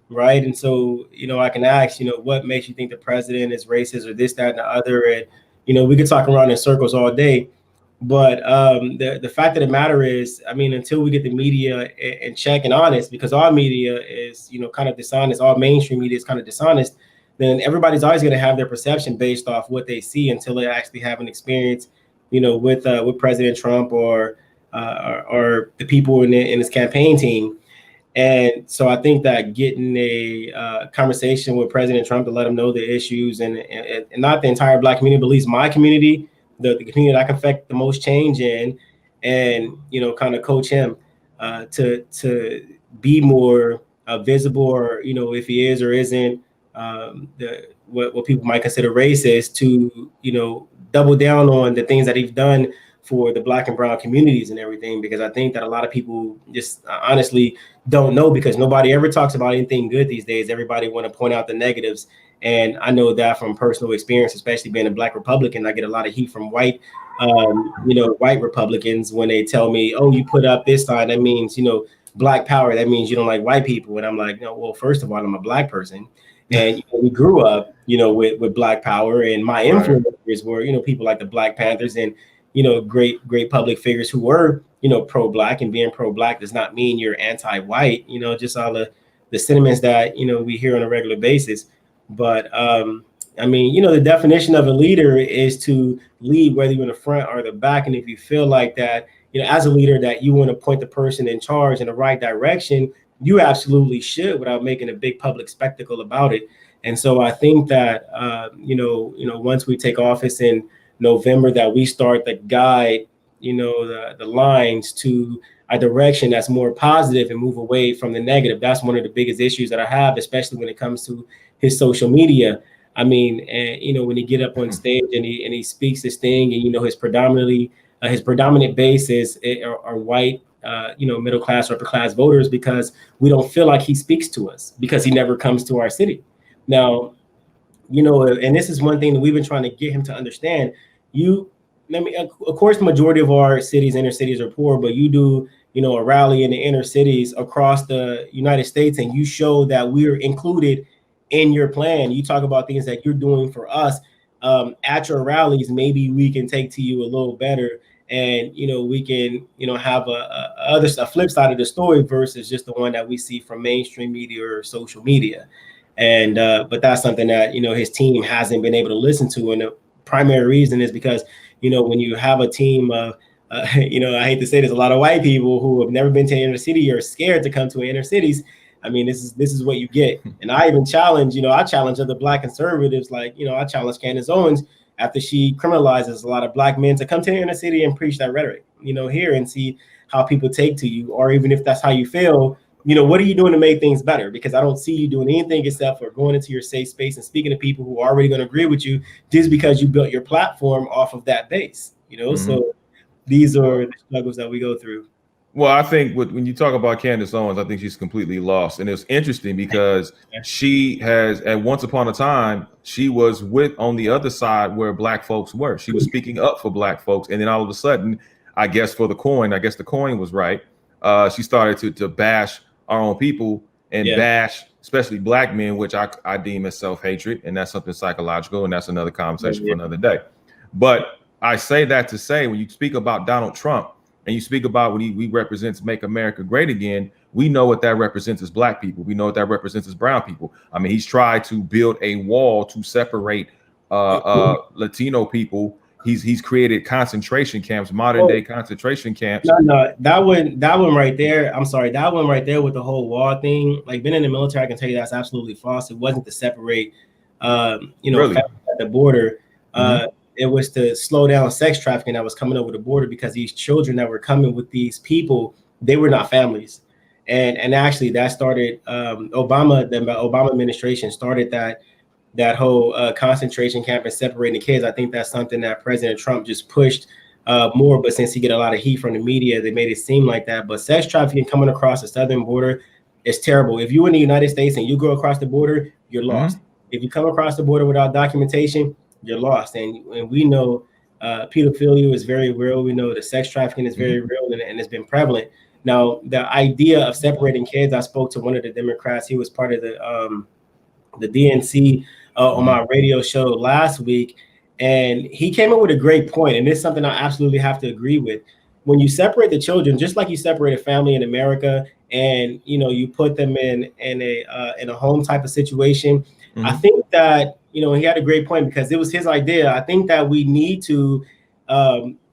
right? And so, you know, I can ask, you know, what makes you think the president is racist or this, that, and the other, and you know, we could talk around in circles all day. But the fact of the matter is, I mean, until we get the media in check and honest, because all media is, you know, kind of dishonest, all mainstream media is kind of dishonest, then everybody's always going to have their perception based off what they see until they actually have an experience, you know, with President Trump or the people in his campaign team. And so I think that getting a conversation with President Trump to let him know the issues and not the entire Black community, but at least my community, the community that I can affect the most change in, and you know, kind of coach him to be more visible, or you know, if he is or isn't what people might consider racist, to you know, double down on the things that he's done for the Black and brown communities and everything, because I think that a lot of people just honestly don't know, because nobody ever talks about anything good these days. Everybody want to point out the negatives. And I know that from personal experience, especially being a Black Republican. I get a lot of heat from white, you know, white Republicans when they tell me, oh, you put up this sign, that means, you know, Black power. That means you don't like white people. And I'm like, no, well, first of all, I'm a Black person. And you know, we grew up, you know, with Black power, and my influencers were, you know, people like the Black Panthers and, you know, great public figures who were, you know, pro-Black. And being pro-Black does not mean you're anti-white, you know, just all the sentiments that, you know, we hear on a regular basis. But I mean, you know, the definition of a leader is to lead, whether you're in the front or the back. And if you feel like that, you know, as a leader, that you want to point the person in charge in the right direction, you absolutely should, without making a big public spectacle about it. And so I think that, you know, once we take office in November, that we start the guide, you know, the lines to a direction that's more positive and move away from the negative. That's one of the biggest issues that I have, especially when it comes to his social media. I mean, and you know, when he get up on stage and he speaks this thing, and you know, his predominant base are white, you know, middle class or upper class voters, because we don't feel like he speaks to us because he never comes to our city. Now, you know, and this is one thing that we've been trying to get him to understand. Of course, the majority of our cities, inner cities, are poor, but you do, you know, a rally in the inner cities across the United States, and you show that we're included in your plan. You talk about things that you're doing for us at your rallies. Maybe we can take to you a little better, and you know, we can, you know, have a flip side of the story versus just the one that we see from mainstream media or social media. And but that's something that, you know, his team hasn't been able to listen to, and the primary reason is because, you know, when you have a team of you know, I hate to say there's a lot of white people who have never been to inner city or scared to come to inner cities. I mean, this is what you get. And I even challenge, you know, I challenge other Black conservatives, like, you know, I challenge Candace Owens after she criminalizes a lot of Black men to come to the inner city and preach that rhetoric, you know, here, and see how people take to you. Or even if that's how you feel, you know, what are you doing to make things better? Because I don't see you doing anything except for going into your safe space and speaking to people who are already going to agree with you, just because you built your platform off of that base, you know. So these are the struggles that we go through. Well, I think when you talk about Candace Owens, I think she's completely lost. And it's interesting because she has, at once upon a time, she was on the other side where Black folks were. She was speaking up for Black folks. And then all of a sudden, I guess the coin was right. She started to bash our own people and bash especially Black men, which I deem as self-hatred. And that's something psychological. And that's another conversation for another day. But I say that to say, when you speak about Donald Trump, and you speak about when he represents Make America Great Again, we know what that represents as Black people. We know what that represents as brown people. I mean, he's tried to build a wall to separate Latino people. He's created concentration camps, modern day concentration camps. No, that one right there. I'm sorry, that one right there with the whole wall thing. Like, being in the military, I can tell you that's absolutely false. It wasn't to separate, you know, really? At the border. It was to slow down sex trafficking that was coming over the border, because these children that were coming with these people, they were not families. And actually that started the Obama administration started that that whole concentration camp and separating the kids. I think that's something that President Trump just pushed more, but since he get a lot of heat from the media, they made it seem like that. But sex trafficking coming across the southern border is terrible. If you're in the United States and you go across the border, you're lost. If you come across the border without documentation, you're lost. And we know pedophilia is very real. We know the sex trafficking is very real, and it's been prevalent. Now, the idea of separating kids, I spoke to one of the Democrats. He was part of the DNC on my radio show last week, and he came up with a great point, and this is something I absolutely have to agree with. When you separate the children, just like you separate a family in America, and you put them in a home type of situation, I think that he had a great point because it was his idea. I think that we need to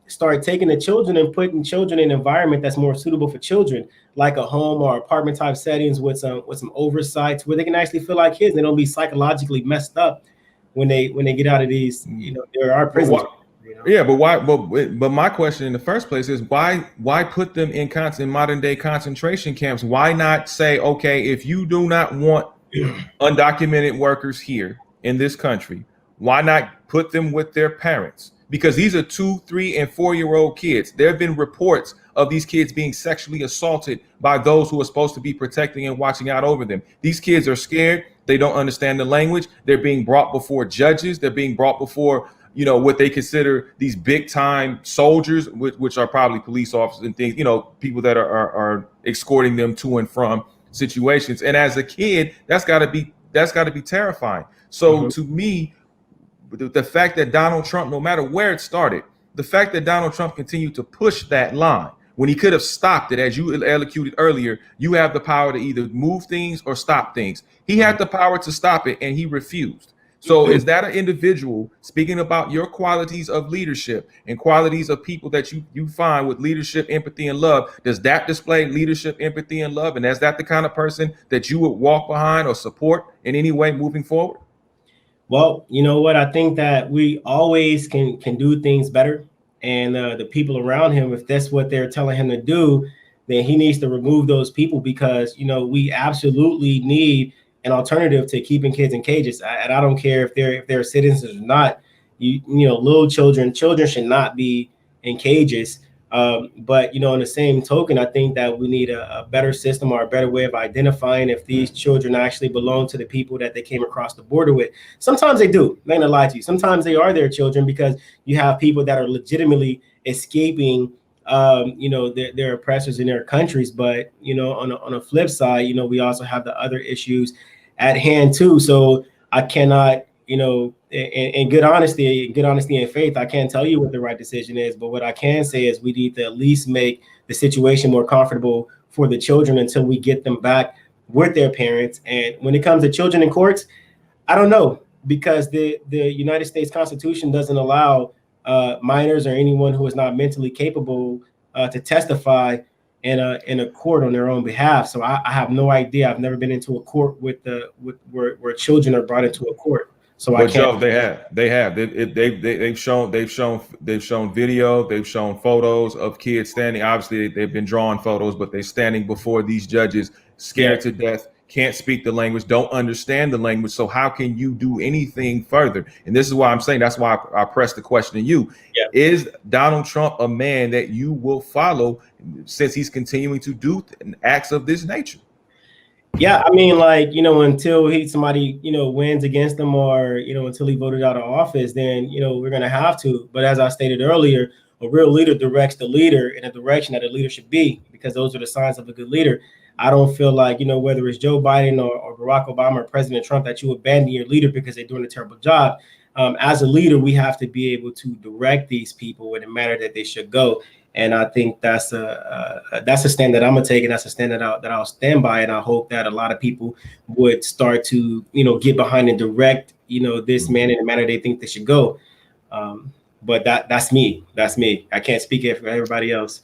start taking the children and putting children in an environment that's more suitable for children, like a home or apartment type settings with some oversights where they can actually feel like kids. They don't be psychologically messed up when they get out of these. There are prisons. Yeah, but why? But my question in the first place is why put them in modern day concentration camps? Why not say, okay, if you do not want undocumented workers here in this country, why not put them with their parents? Because these are 2, 3, and 4-year-old kids. There have been reports of these kids being sexually assaulted by those who are supposed to be protecting and watching out over them. These kids are scared. They don't understand the language. They're being brought before judges. They're being brought before, what they consider these big time soldiers, which are probably police officers and things, people that are escorting them to and from situations. And as a kid, that's got to be terrifying. So to me, the fact that Donald Trump, no matter where it started, the fact that Donald Trump continued to push that line when he could have stopped it, as you elocuted earlier, you have the power to either move things or stop things. He had the power to stop it and he refused. So is that an individual, speaking about your qualities of leadership and qualities of people that you find with leadership, empathy, and love, does that display leadership, empathy, and love? And is that the kind of person that you would walk behind or support in any way moving forward? Well, you know what? I think that we always can do things better. And the people around him, if that's what they're telling him to do, then he needs to remove those people because, we absolutely need an alternative to keeping kids in cages. And I don't care if they're citizens or not. Little children should not be in cages. But in the same token, I think that we need a better system or a better way of identifying if these children actually belong to the people that they came across the border with. Sometimes they do. I'm not gonna lie to you. Sometimes they are their children because you have people that are legitimately escaping their oppressors in their countries. But on a flip side, we also have the other issues at hand too. So I cannot, in good honesty and faith, I can't tell you what the right decision is. But what I can say is we need to at least make the situation more comfortable for the children until we get them back with their parents. And when it comes to children in courts, I don't know, because the United States Constitution doesn't allow minors or anyone who is not mentally capable to testify in a court on their own behalf. So I have no idea. I've never been into a court where children are brought into a court. So but Joe, they have. They've shown video. They've shown photos of kids standing. Obviously, they've been drawing photos, but they're standing before these judges, scared to death, can't speak the language, don't understand the language. So how can you do anything further? And this is why I'm saying, that's why I pressed the question to you. Yeah. Is Donald Trump a man that you will follow since he's continuing to do acts of this nature? Yeah, I mean, until somebody wins against him or until he voted out of office, then we're gonna have to. But as I stated earlier, a real leader directs the leader in a direction that the leader should be, because those are the signs of a good leader. I don't feel like whether it's Joe Biden or Barack Obama or President Trump that you abandon your leader because they're doing a terrible job. As a leader, we have to be able to direct these people in the manner that they should go. And I think that's a stand that I'm gonna take, and that's a stand that I'll stand by. And I hope that a lot of people would start to get behind and direct this man in the manner they think they should go. But that's me. I can't speak for everybody else.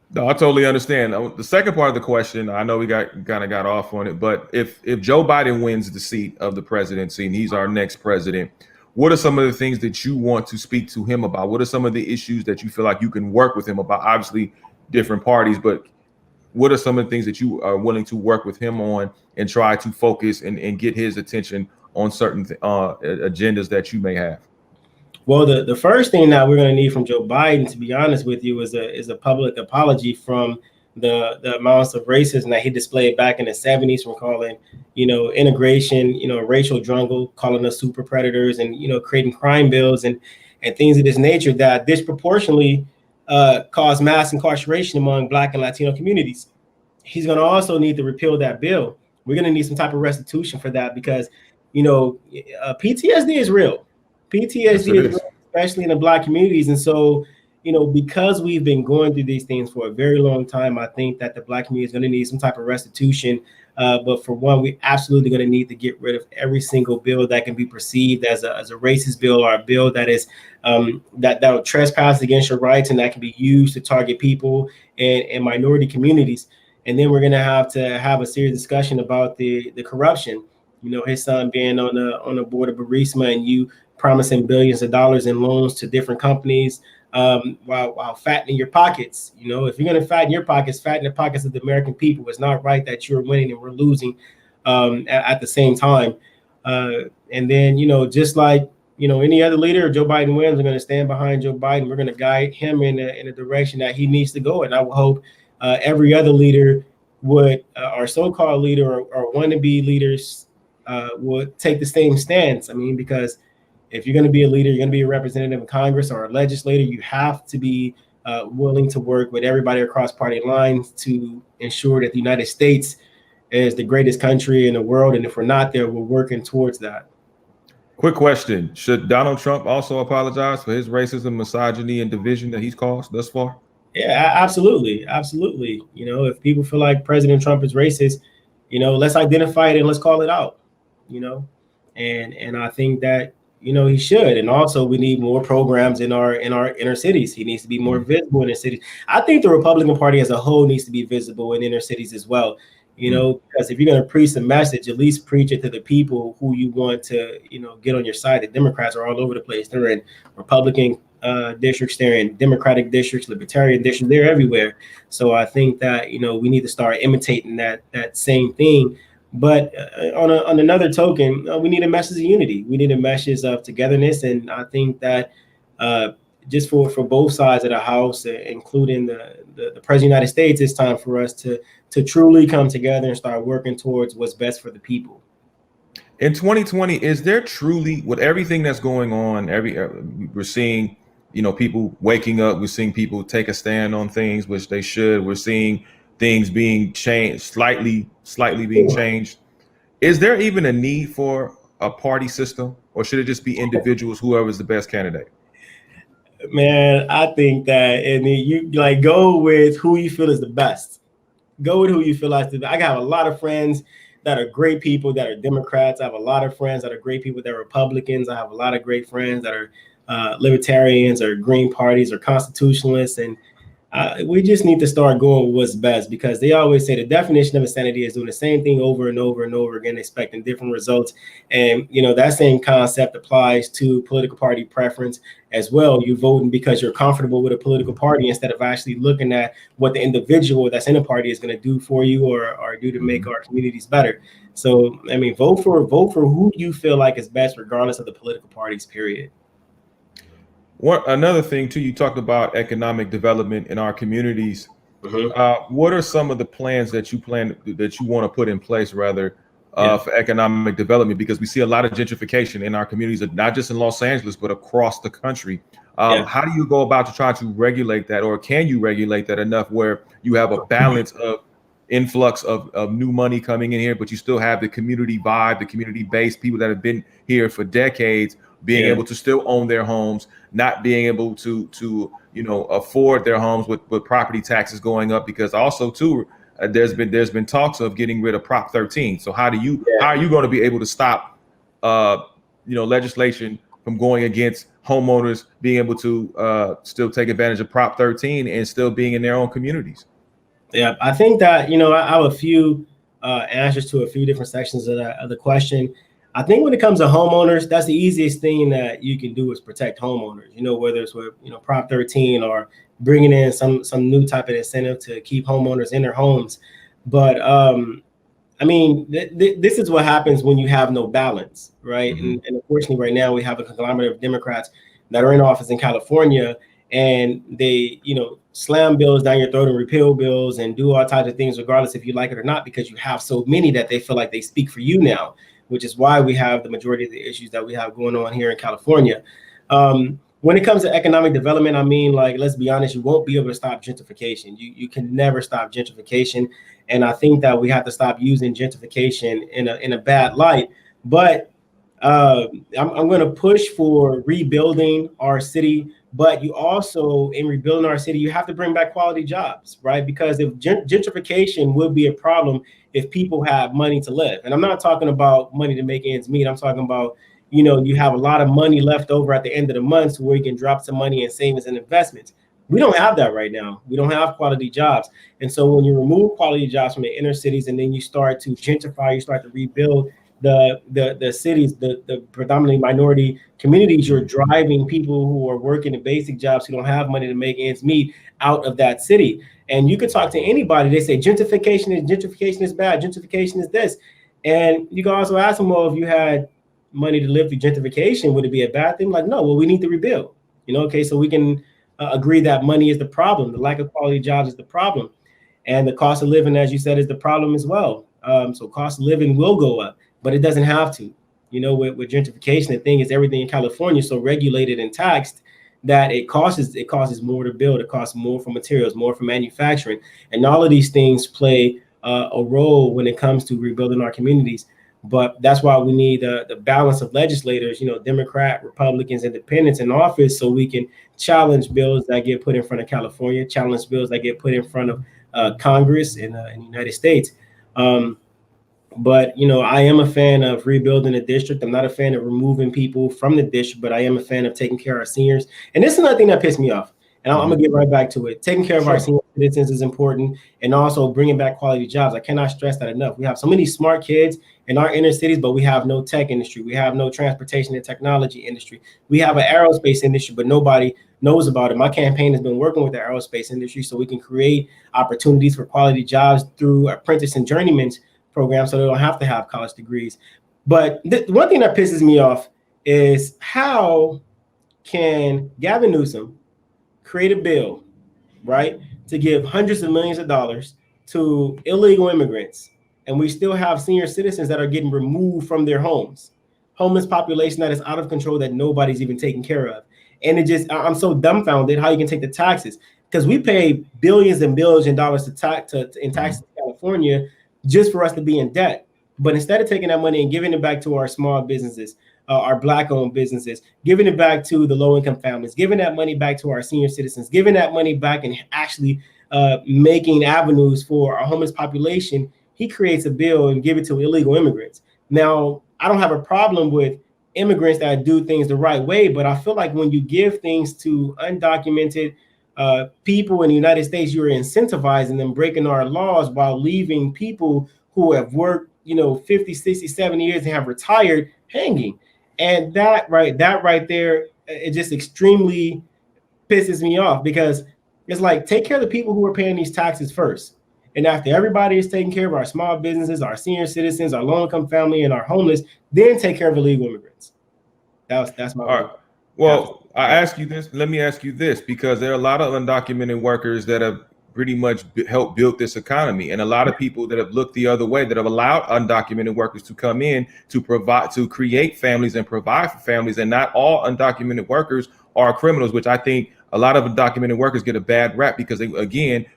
No, I totally understand. The second part of the question, I know we got off on it, but if Joe Biden wins the seat of the presidency and he's our next president, what are some of the things that you want to speak to him about? What are some of the issues that you feel like you can work with him about? Obviously, different parties, but what are some of the things that you are willing to work with him on and try to focus and get his attention on certain agendas that you may have? Well, the first thing that we're going to need from Joe Biden, to be honest with you, is a public apology from the amounts of racism that he displayed back in the 70s, from calling, integration, racial jungle, calling us super predators, and creating crime bills and things of this nature that disproportionately cause mass incarceration among Black and Latino communities. He's going to also need to repeal that bill. We're going to need some type of restitution for that because, PTSD is real. PTSD Yes, is real, especially in the Black communities. And so, because we've been going through these things for a very long time, I think that the Black community is going to need some type of restitution. But for one, we absolutely going to need to get rid of every single bill that can be perceived as a racist bill, or a bill that is that will trespass against your rights and that can be used to target people and minority communities. And then we're going to have a serious discussion about the corruption. His son being on the board of Burisma, and you promising billions of dollars in loans to different companies, while fattening your pockets. If you're going to fatten your pockets, fatten the pockets of the American people. It's not right that you're winning and we're losing at the same time. And then, just like, any other leader, Joe Biden wins, we're going to stand behind Joe Biden. We're going to guide him in a direction that he needs to go. And I will hope every other leader would, our so-called leader or wannabe leaders would take the same stance. I mean, because if you're going to be a leader, you're going to be a representative in Congress or a legislator, you have to be willing to work with everybody across party lines to ensure that the United States is the greatest country in the world. And if we're not there, we're working towards that. Quick question. Should Donald Trump also apologize for his racism, misogyny, and division that he's caused thus far? Yeah, absolutely. Absolutely. If people feel like President Trump is racist, let's identify it and let's call it out, and I think that, he should. And also we need more programs in our inner cities. He needs to be more visible in the cities. I think the Republican Party as a whole needs to be visible in inner cities as well. Because if you're going to preach the message, at least preach it to the people who you want to, get on your side. The Democrats are all over the place. They're in Republican districts, they're in Democratic districts, Libertarian districts, they're everywhere. So I think that, we need to start imitating that same thing. But on another token, we need a message of unity. We need a message of togetherness. And I think that just for both sides of the house, including the President of the United States, it's time for us to truly come together and start working towards what's best for the people. In 2020, is there truly, with everything that's going on, we're seeing, people waking up, we're seeing people take a stand on things, which they should. We're seeing things being changed, slightly being changed. Is there even a need for a party system, or should it just be individuals, whoever's the best candidate? Man, I think that, and you go with who you feel is the best. Go with who you feel like. I have a lot of friends that are great people that are Democrats. I have a lot of friends that are great people that are Republicans. I have a lot of great friends that are libertarians or Green parties or constitutionalists. And we just need to start going with what's best, because they always say the definition of insanity is doing the same thing over and over and over again, expecting different results. And, that same concept applies to political party preference as well. You're voting because you're comfortable with a political party instead of actually looking at what the individual that's in a party is going to do for you or do to make our communities better. So, I mean, vote for who you feel like is best, regardless of the political parties, period. Another thing too, you talked about economic development in our communities. What are some of the plans that you want to put in place, for economic development? Because we see a lot of gentrification in our communities, not just in Los Angeles, but across the country. How do you go about to try to regulate that, or can you regulate that enough where you have a balance of influx of new money coming in here, but you still have the community vibe, the community-based people that have been here for decades being able to still own their homes, not being able to afford their homes with property taxes going up? Because also too, there's been talks of getting rid of Prop 13. So how are you going to be able to stop legislation from going against homeowners being able to still take advantage of Prop 13 and still being in their own communities? Yeah, I think that, I have a few answers to a few different sections of the question. I think when it comes to homeowners, that's the easiest thing that you can do is protect homeowners, whether it's with, Prop 13 or bringing in some new type of incentive to keep homeowners in their homes. But I mean, this is what happens when you have no balance, right? Mm-hmm. And unfortunately, right now we have a conglomerate of Democrats that are in office in California, and they, slam bills down your throat and repeal bills and do all types of things, regardless if you like it or not, because you have so many that they feel like they speak for you now, which is why we have the majority of the issues that we have going on here in California. When it comes to economic development, I mean, like, let's be honest, you won't be able to stop gentrification. You can never stop gentrification. And I think that we have to stop using gentrification in a bad light. But I'm going to push for rebuilding our city. But you also, in rebuilding our city, you have to bring back quality jobs, right? Because if gentrification would be a problem if people have money to live. And I'm not talking about money to make ends meet. I'm talking about, you have a lot of money left over at the end of the month so where you can drop some money in savings and investments. We don't have that right now. We don't have quality jobs. And so when you remove quality jobs from the inner cities and then you start to gentrify, you start to rebuild the cities, the predominantly minority communities, you're driving people who are working in basic jobs who don't have money to make ends meet out of that city. And you can talk to anybody, they say gentrification is bad, gentrification is this. And you can also ask them, well, if you had money to live through gentrification, would it be a bad thing? Like, no, well, we need to rebuild. Okay, so we can agree that money is the problem, the lack of quality jobs is the problem, and the cost of living, as you said, is the problem as well. So cost of living will go up, but it doesn't have to. With gentrification, the thing is everything in California is so regulated and taxed that it causes more to build. It costs more for materials, more for manufacturing, and all of these things play a role when it comes to rebuilding our communities. But that's why we need the balance of legislators, Democrat, Republicans, Independents in office, so we can challenge bills that get put in front of California, challenge bills that get put in front of Congress in the United States. But I am a fan of rebuilding the district. I'm not a fan of removing people from the district, but I am a fan of taking care of our seniors. And this is another thing that pissed me off. And I'm gonna get right back to it. Taking care of our senior citizens is important, and also bringing back quality jobs. I cannot stress that enough. We have so many smart kids in our inner cities, but we have no tech industry. We have no transportation and technology industry. We have an aerospace industry, but nobody knows about it. My campaign has been working with the aerospace industry so we can create opportunities for quality jobs through apprentice and journeyman's programs, so they don't have to have college degrees. But one thing that pisses me off is how can Gavin Newsom create a bill, right, to give hundreds of millions of dollars to illegal immigrants, and we still have senior citizens that are getting removed from their homes, homeless population that is out of control that nobody's even taking care of. And I'm so dumbfounded how you can take the taxes, because we pay billions and billions of dollars in taxes in California just for us to be in debt. But instead of taking that money and giving it back to our small businesses, our Black-owned businesses, giving it back to the low-income families, giving that money back to our senior citizens, giving that money back and actually making avenues for our homeless population, he creates a bill and give it to illegal immigrants. Now, I don't have a problem with immigrants that do things the right way, but I feel like when you give things to undocumented people in the United States, you're incentivizing them, breaking our laws while leaving people who have worked, 50, 60, 70 years and have retired hanging. And that right there, it just extremely pisses me off, because it's like, take care of the people who are paying these taxes first. And after everybody is taking care of our small businesses, our senior citizens, our low-income family, and our homeless, then take care of illegal immigrants. That's my All right. Well, let me ask you this, because there are a lot of undocumented workers that have pretty much helped build this economy, and a lot of people that have looked the other way, that have allowed undocumented workers to come in to create families and provide for families. And not all undocumented workers are criminals, which I think a lot of undocumented workers get a bad rap, because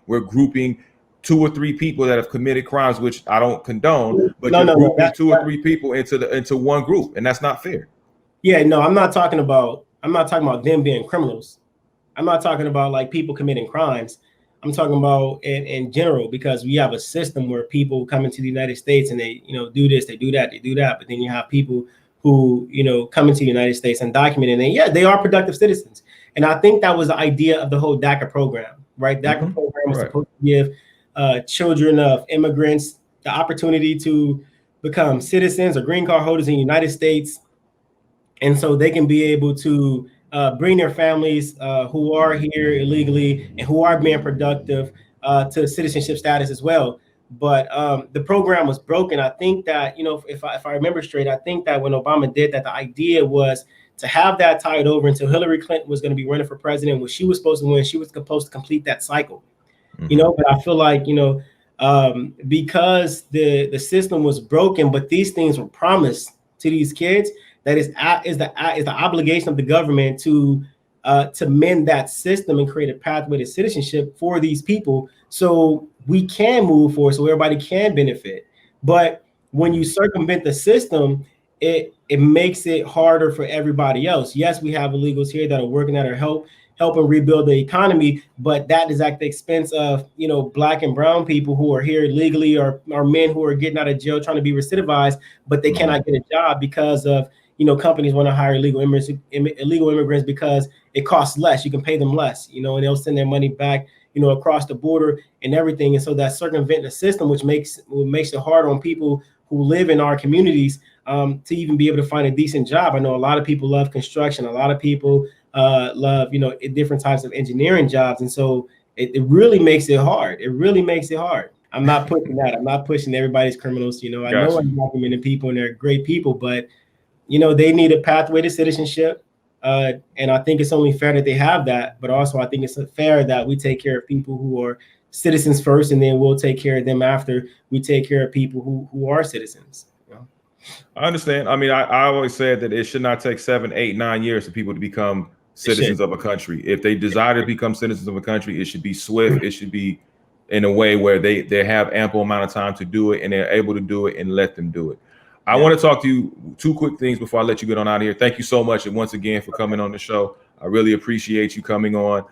we're grouping 2 or 3 people that have committed crimes, which I don't condone, but you're grouping 2 or 3 people into one group, and that's not fair. Yeah, no, I'm not talking about them being criminals. I'm not talking about like people committing crimes. I'm talking about in general, because we have a system where people come into the United States and they, do this, they do that, but then you have people who, come into the United States undocumented, and they are productive citizens. And I think that was the idea of the whole DACA program, right? DACA program was supposed to give children of immigrants the opportunity to become citizens or green card holders in the United States. And so they can be able to bring their families who are here illegally and who are being productive to citizenship status as well. but the program was broken. I think that, if I remember straight, I think that when Obama did that, the idea was to have that tied over until Hillary Clinton was going to be running for president. When she was supposed to win, she was supposed to complete that cycle. But I feel like, because the system was broken, but these things were promised to these kids, that is the obligation of the government to mend that system and create a pathway to citizenship for these people, so we can move forward, so everybody can benefit. But when you circumvent the system, it makes it harder for everybody else. Yes, we have illegals here that are working, that are helping rebuild the economy, but that is at the expense of, Black and brown people who are here legally, or men who are getting out of jail trying to be recidivized, but they cannot get a job because of, companies want to hire illegal immigrants because it costs less. You can pay them less, and they'll send their money back, across the border and everything. And so that circumventing the system, which makes it hard on people who live in our communities to even be able to find a decent job. I know a lot of people love construction. A lot of people love, different types of engineering jobs. And so it really makes it hard. It really makes it hard. I'm not pushing that. I'm not pushing everybody's criminals. I know I'm documenting people and they're great people, but, they need a pathway to citizenship. And I think it's only fair that they have that. But also, I think it's fair that we take care of people who are citizens first, and then we'll take care of them after we take care of people who are citizens. I understand. I mean, I always said that it should not take 7, 8, 9 years for people to become citizens of a country. If they desire to become citizens of a country, it should be swift. It should be in a way where they have ample amount of time to do it, and they're able to do it, and let them do it. I want to talk to you 2 quick things before I let you get on out of here. Thank you so much, and once again, for coming on the show. I really appreciate you coming on.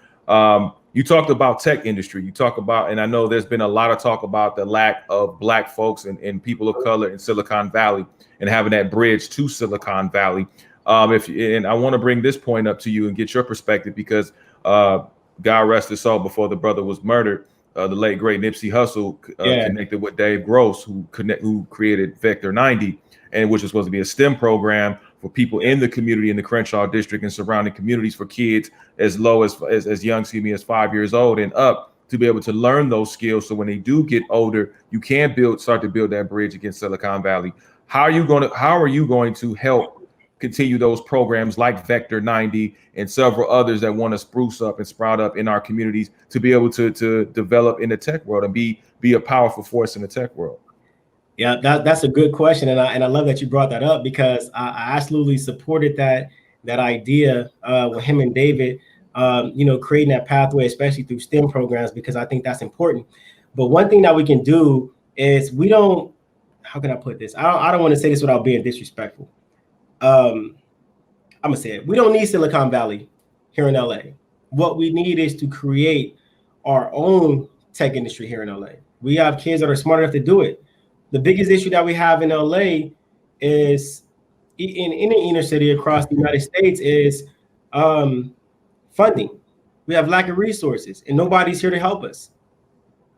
You talked about tech industry. You talk about, and I know there's been a lot of talk about the lack of Black folks and people of color in Silicon Valley, and having that bridge to Silicon Valley. And I want to bring this point up to you and get your perspective, because God rest his soul, before the brother was murdered, the late great Nipsey Hussle connected with Dave Gross, who created Vector 90, and which was supposed to be a STEM program for people in the community, in the Crenshaw district and surrounding communities, for kids as low as young, as 5 years old and up, to be able to learn those skills. So when they do get older, you can start to build that bridge against Silicon Valley. How are you going to help continue those programs like Vector 90 and several others that want to spruce up and sprout up in our communities, to be able to develop in the tech world and be a powerful force in the tech world? Yeah, that's a good question, and I love that you brought that up, because I absolutely supported that idea with him and David, creating that pathway, especially through STEM programs, because I think that's important. But one thing that we can do is, how can I put this? I don't want to say this without being disrespectful. I'm gonna say it. We don't need Silicon Valley here in LA. What we need is to create our own tech industry here in LA. We have kids that are smart enough to do it. The biggest issue that we have in LA is, in any inner city across the United States, is funding. We have lack of resources, and nobody's here to help us.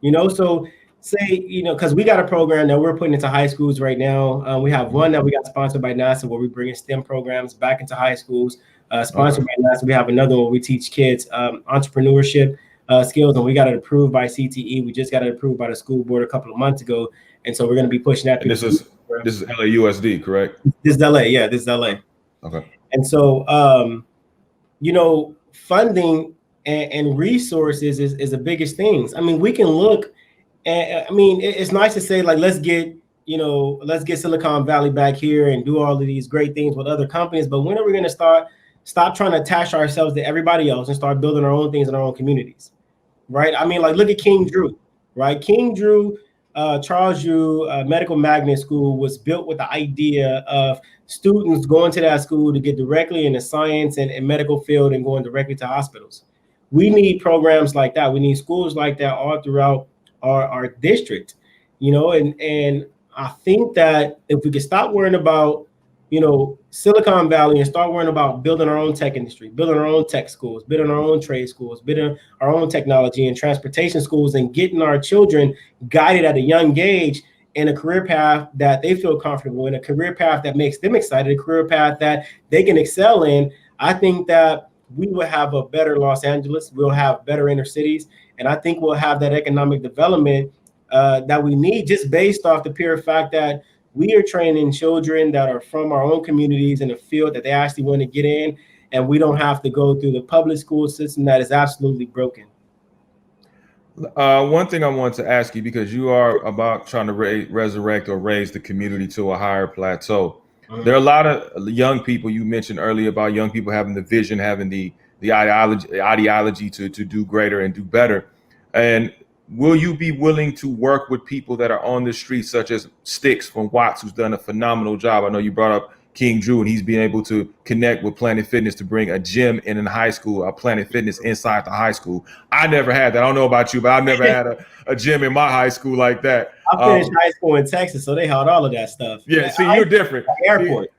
So say, because we got a program that we're putting into high schools right now. We have one that we got sponsored by NASA, where we bring in STEM programs back into high schools, sponsored by NASA. We have another one where we teach kids entrepreneurship skills, and we got it approved by CTE. We just got it approved by the school board a couple of months ago. And so we're going to be pushing that. And this is LAUSD, correct? This is LA. Yeah, this is LA. Okay. And so, funding and resources is the biggest things. I mean, we can look at, it's nice to say, like, let's get Silicon Valley back here and do all of these great things with other companies. But when are we going to stop trying to attach ourselves to everybody else and start building our own things in our own communities? Right. I mean, like, look at King Drew, right? King Drew, Charles Drew Medical Magnet School was built with the idea of students going to that school to get directly in the science and medical field and going directly to hospitals. We need programs like that. We need schools like that all throughout our district, and I think that if we could stop worrying about, Silicon Valley, and start worrying about building our own tech industry, building our own tech schools, building our own trade schools, building our own technology and transportation schools, and getting our children guided at a young age in a career path that they feel comfortable in, a career path that makes them excited, a career path that they can excel in, I think that we will have a better Los Angeles. We'll have better inner cities. And I think we'll have that economic development that we need, just based off the pure fact that we are training children that are from our own communities in a field that they actually want to get in, and we don't have to go through the public school system that is absolutely broken. One thing I want to ask you, because you are about trying to resurrect or raise the community to a higher plateau. There are a lot of young people. You mentioned earlier about young people having the vision, having the ideology to do greater and do better. And will you be willing to work with people that are on the street, such as Sticks from Watts, who's done a phenomenal job? I know you brought up King Drew, and he's being able to connect with Planet Fitness to bring a gym in high school, a Planet Fitness inside the high school. I never had that. I don't know about you, but I've never had a gym in my high school like that. I finished high school in Texas, so they had all of that stuff. Yeah, see, you're different. Airport,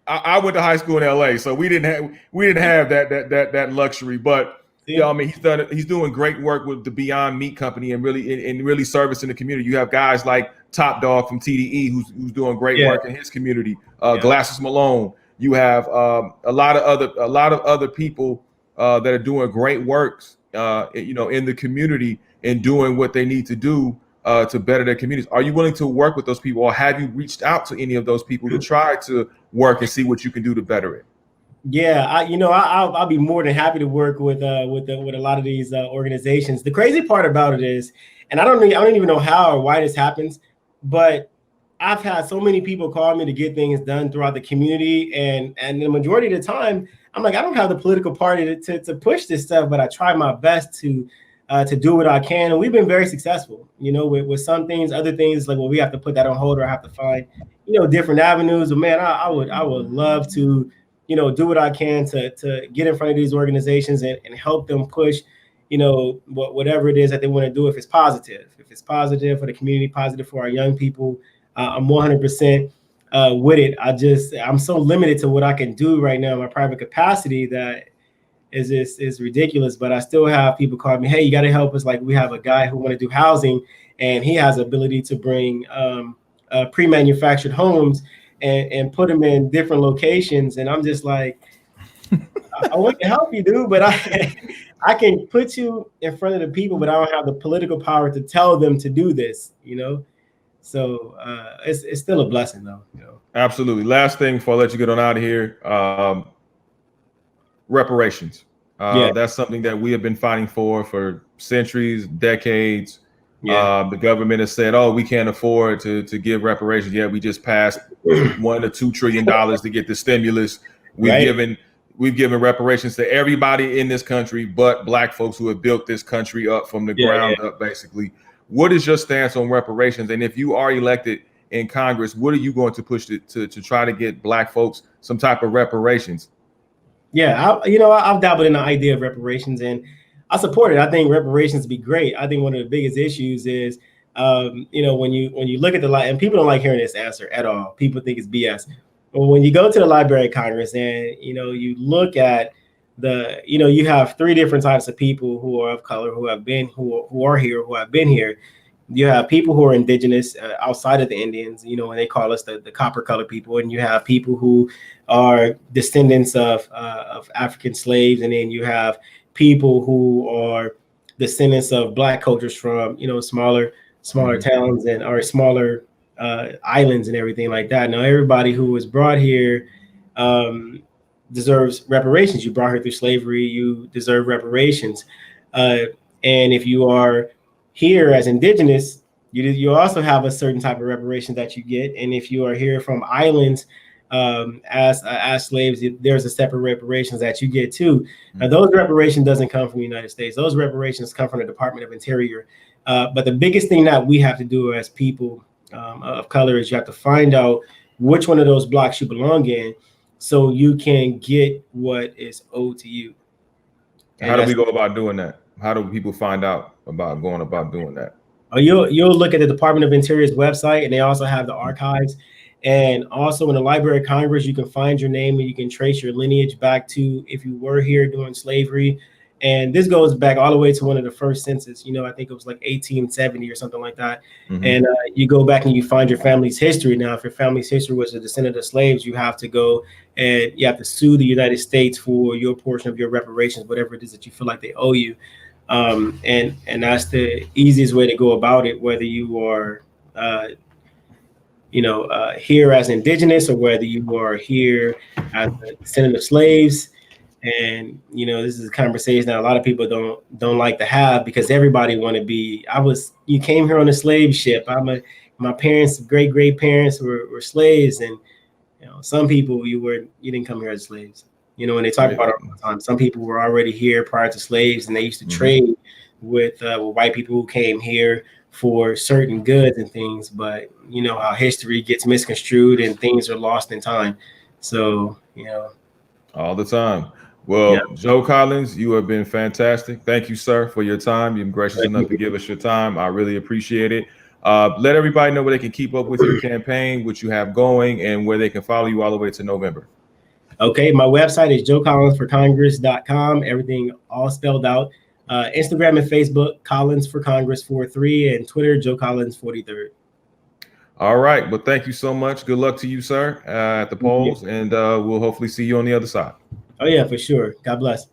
I went to high school in LA, so we didn't have that luxury. But I mean, he's doing great work with the Beyond Meat Company and really servicing the community. You have guys like Top Dog from TDE who's doing great work in his community. Glasses Malone. You have a lot of other people that are doing great works, in the community and doing what they need to do to better their communities. Are you willing to work with those people, or have you reached out to any of those people to try to work and see what you can do to better it? Yeah, I'll be more than happy to work with a lot of these organizations. The crazy part about it is, and I don't even know how or why this happens, but I've had so many people call me to get things done throughout the community, and the majority of the time, I'm like, I don't have the political party to push this stuff, but I try my best to do what I can, and we've been very successful. With some things, other things like, well, we have to put that on hold or have to find different avenues. But man, I would love to do what I can to get in front of these organizations and help them push whatever it is that they want to do. If it's positive for the community, positive for our young people, I'm 100% with it. I'm so limited to what I can do right now in my private capacity that is ridiculous. But I still have people call me, hey, you got to help us. Like, we have a guy who want to do housing, and he has the ability to bring pre-manufactured homes and put them in different locations. And I'm just like, I want to help you, dude, but I can put you in front of the people, but I don't have the political power to tell them to do this, So it's still a blessing, though. Absolutely. Last thing before I let you get on out of here, reparations. That's something that we have been fighting for centuries, decades. The government has said, "Oh, we can't afford to give reparations." Yeah, we just passed $1 to $2 trillion to get the stimulus. We've given reparations to everybody in this country, but Black folks who have built this country up from the ground up, basically. What is your stance on reparations? And if you are elected in Congress, what are you going to push to try to get Black folks some type of reparations? Yeah, I've dabbled in the idea of reparations, and I support it. I think reparations would be great. I think one of the biggest issues is, when you look at the and people don't like hearing this answer at all. People think it's BS. But when you go to the Library of Congress and you look at you have three different types of people who are of color who have been who are here, who have been here. You have people who are indigenous outside of the Indians, and they call us the copper colored people. And you have people who are descendants of African slaves. And then you have people who are descendants of Black cultures from, smaller towns or smaller islands and everything like that. Now, everybody who was brought here deserves reparations. You brought her through slavery, you deserve reparations. And if you are here as indigenous, you also have a certain type of reparation that you get. And if you are here from islands as slaves, there's a separate reparations that you get too. Now, those reparations doesn't come from the United States. Those reparations come from the Department of Interior. But the biggest thing that we have to do as people of color is you have to find out which one of those blocks you belong in, so you can get what is owed to you. How do we go about doing that? How do people find out about going about doing that? You'll look at the Department of Interior's website, and they also have the archives. And also in the Library of Congress, you can find your name and you can trace your lineage back to if you were here during slavery. And this goes back all the way to one of the first census. I think it was like 1870 or something like that. Mm-hmm. And you go back and you find your family's history. Now, if your family's history was a descendant of slaves, you have to go and you have to sue the United States for your portion of your reparations, whatever it is that you feel like they owe you. And that's the easiest way to go about it, whether you are here as indigenous or whether you are here as a descendant of slaves. And this is a conversation that a lot of people don't like to have, because everybody want to be. You came here on a slave ship. My parents, great parents were slaves, and some people you didn't come here as slaves. When they talk about it all the time, some people were already here prior to slaves, and they used to trade with white people who came here for certain goods and things. But how history gets misconstrued and things are lost in time. So all the time. yeah. Well, Joe Collins, you have been fantastic. Thank you, sir, for your time. You've been gracious enough to give us your time. I really appreciate it. Let everybody know where they can keep up with your campaign, what you have going, and where they can follow you all the way to November. Okay, my website is joecollinsforcongress.com. Everything all spelled out. Instagram and Facebook, Collins for Congress 43, and Twitter, Joe Collins 43rd. All right. Well, thank you so much. Good luck to you, sir, at the polls, and we'll hopefully see you on the other side. Oh, yeah, for sure. God bless.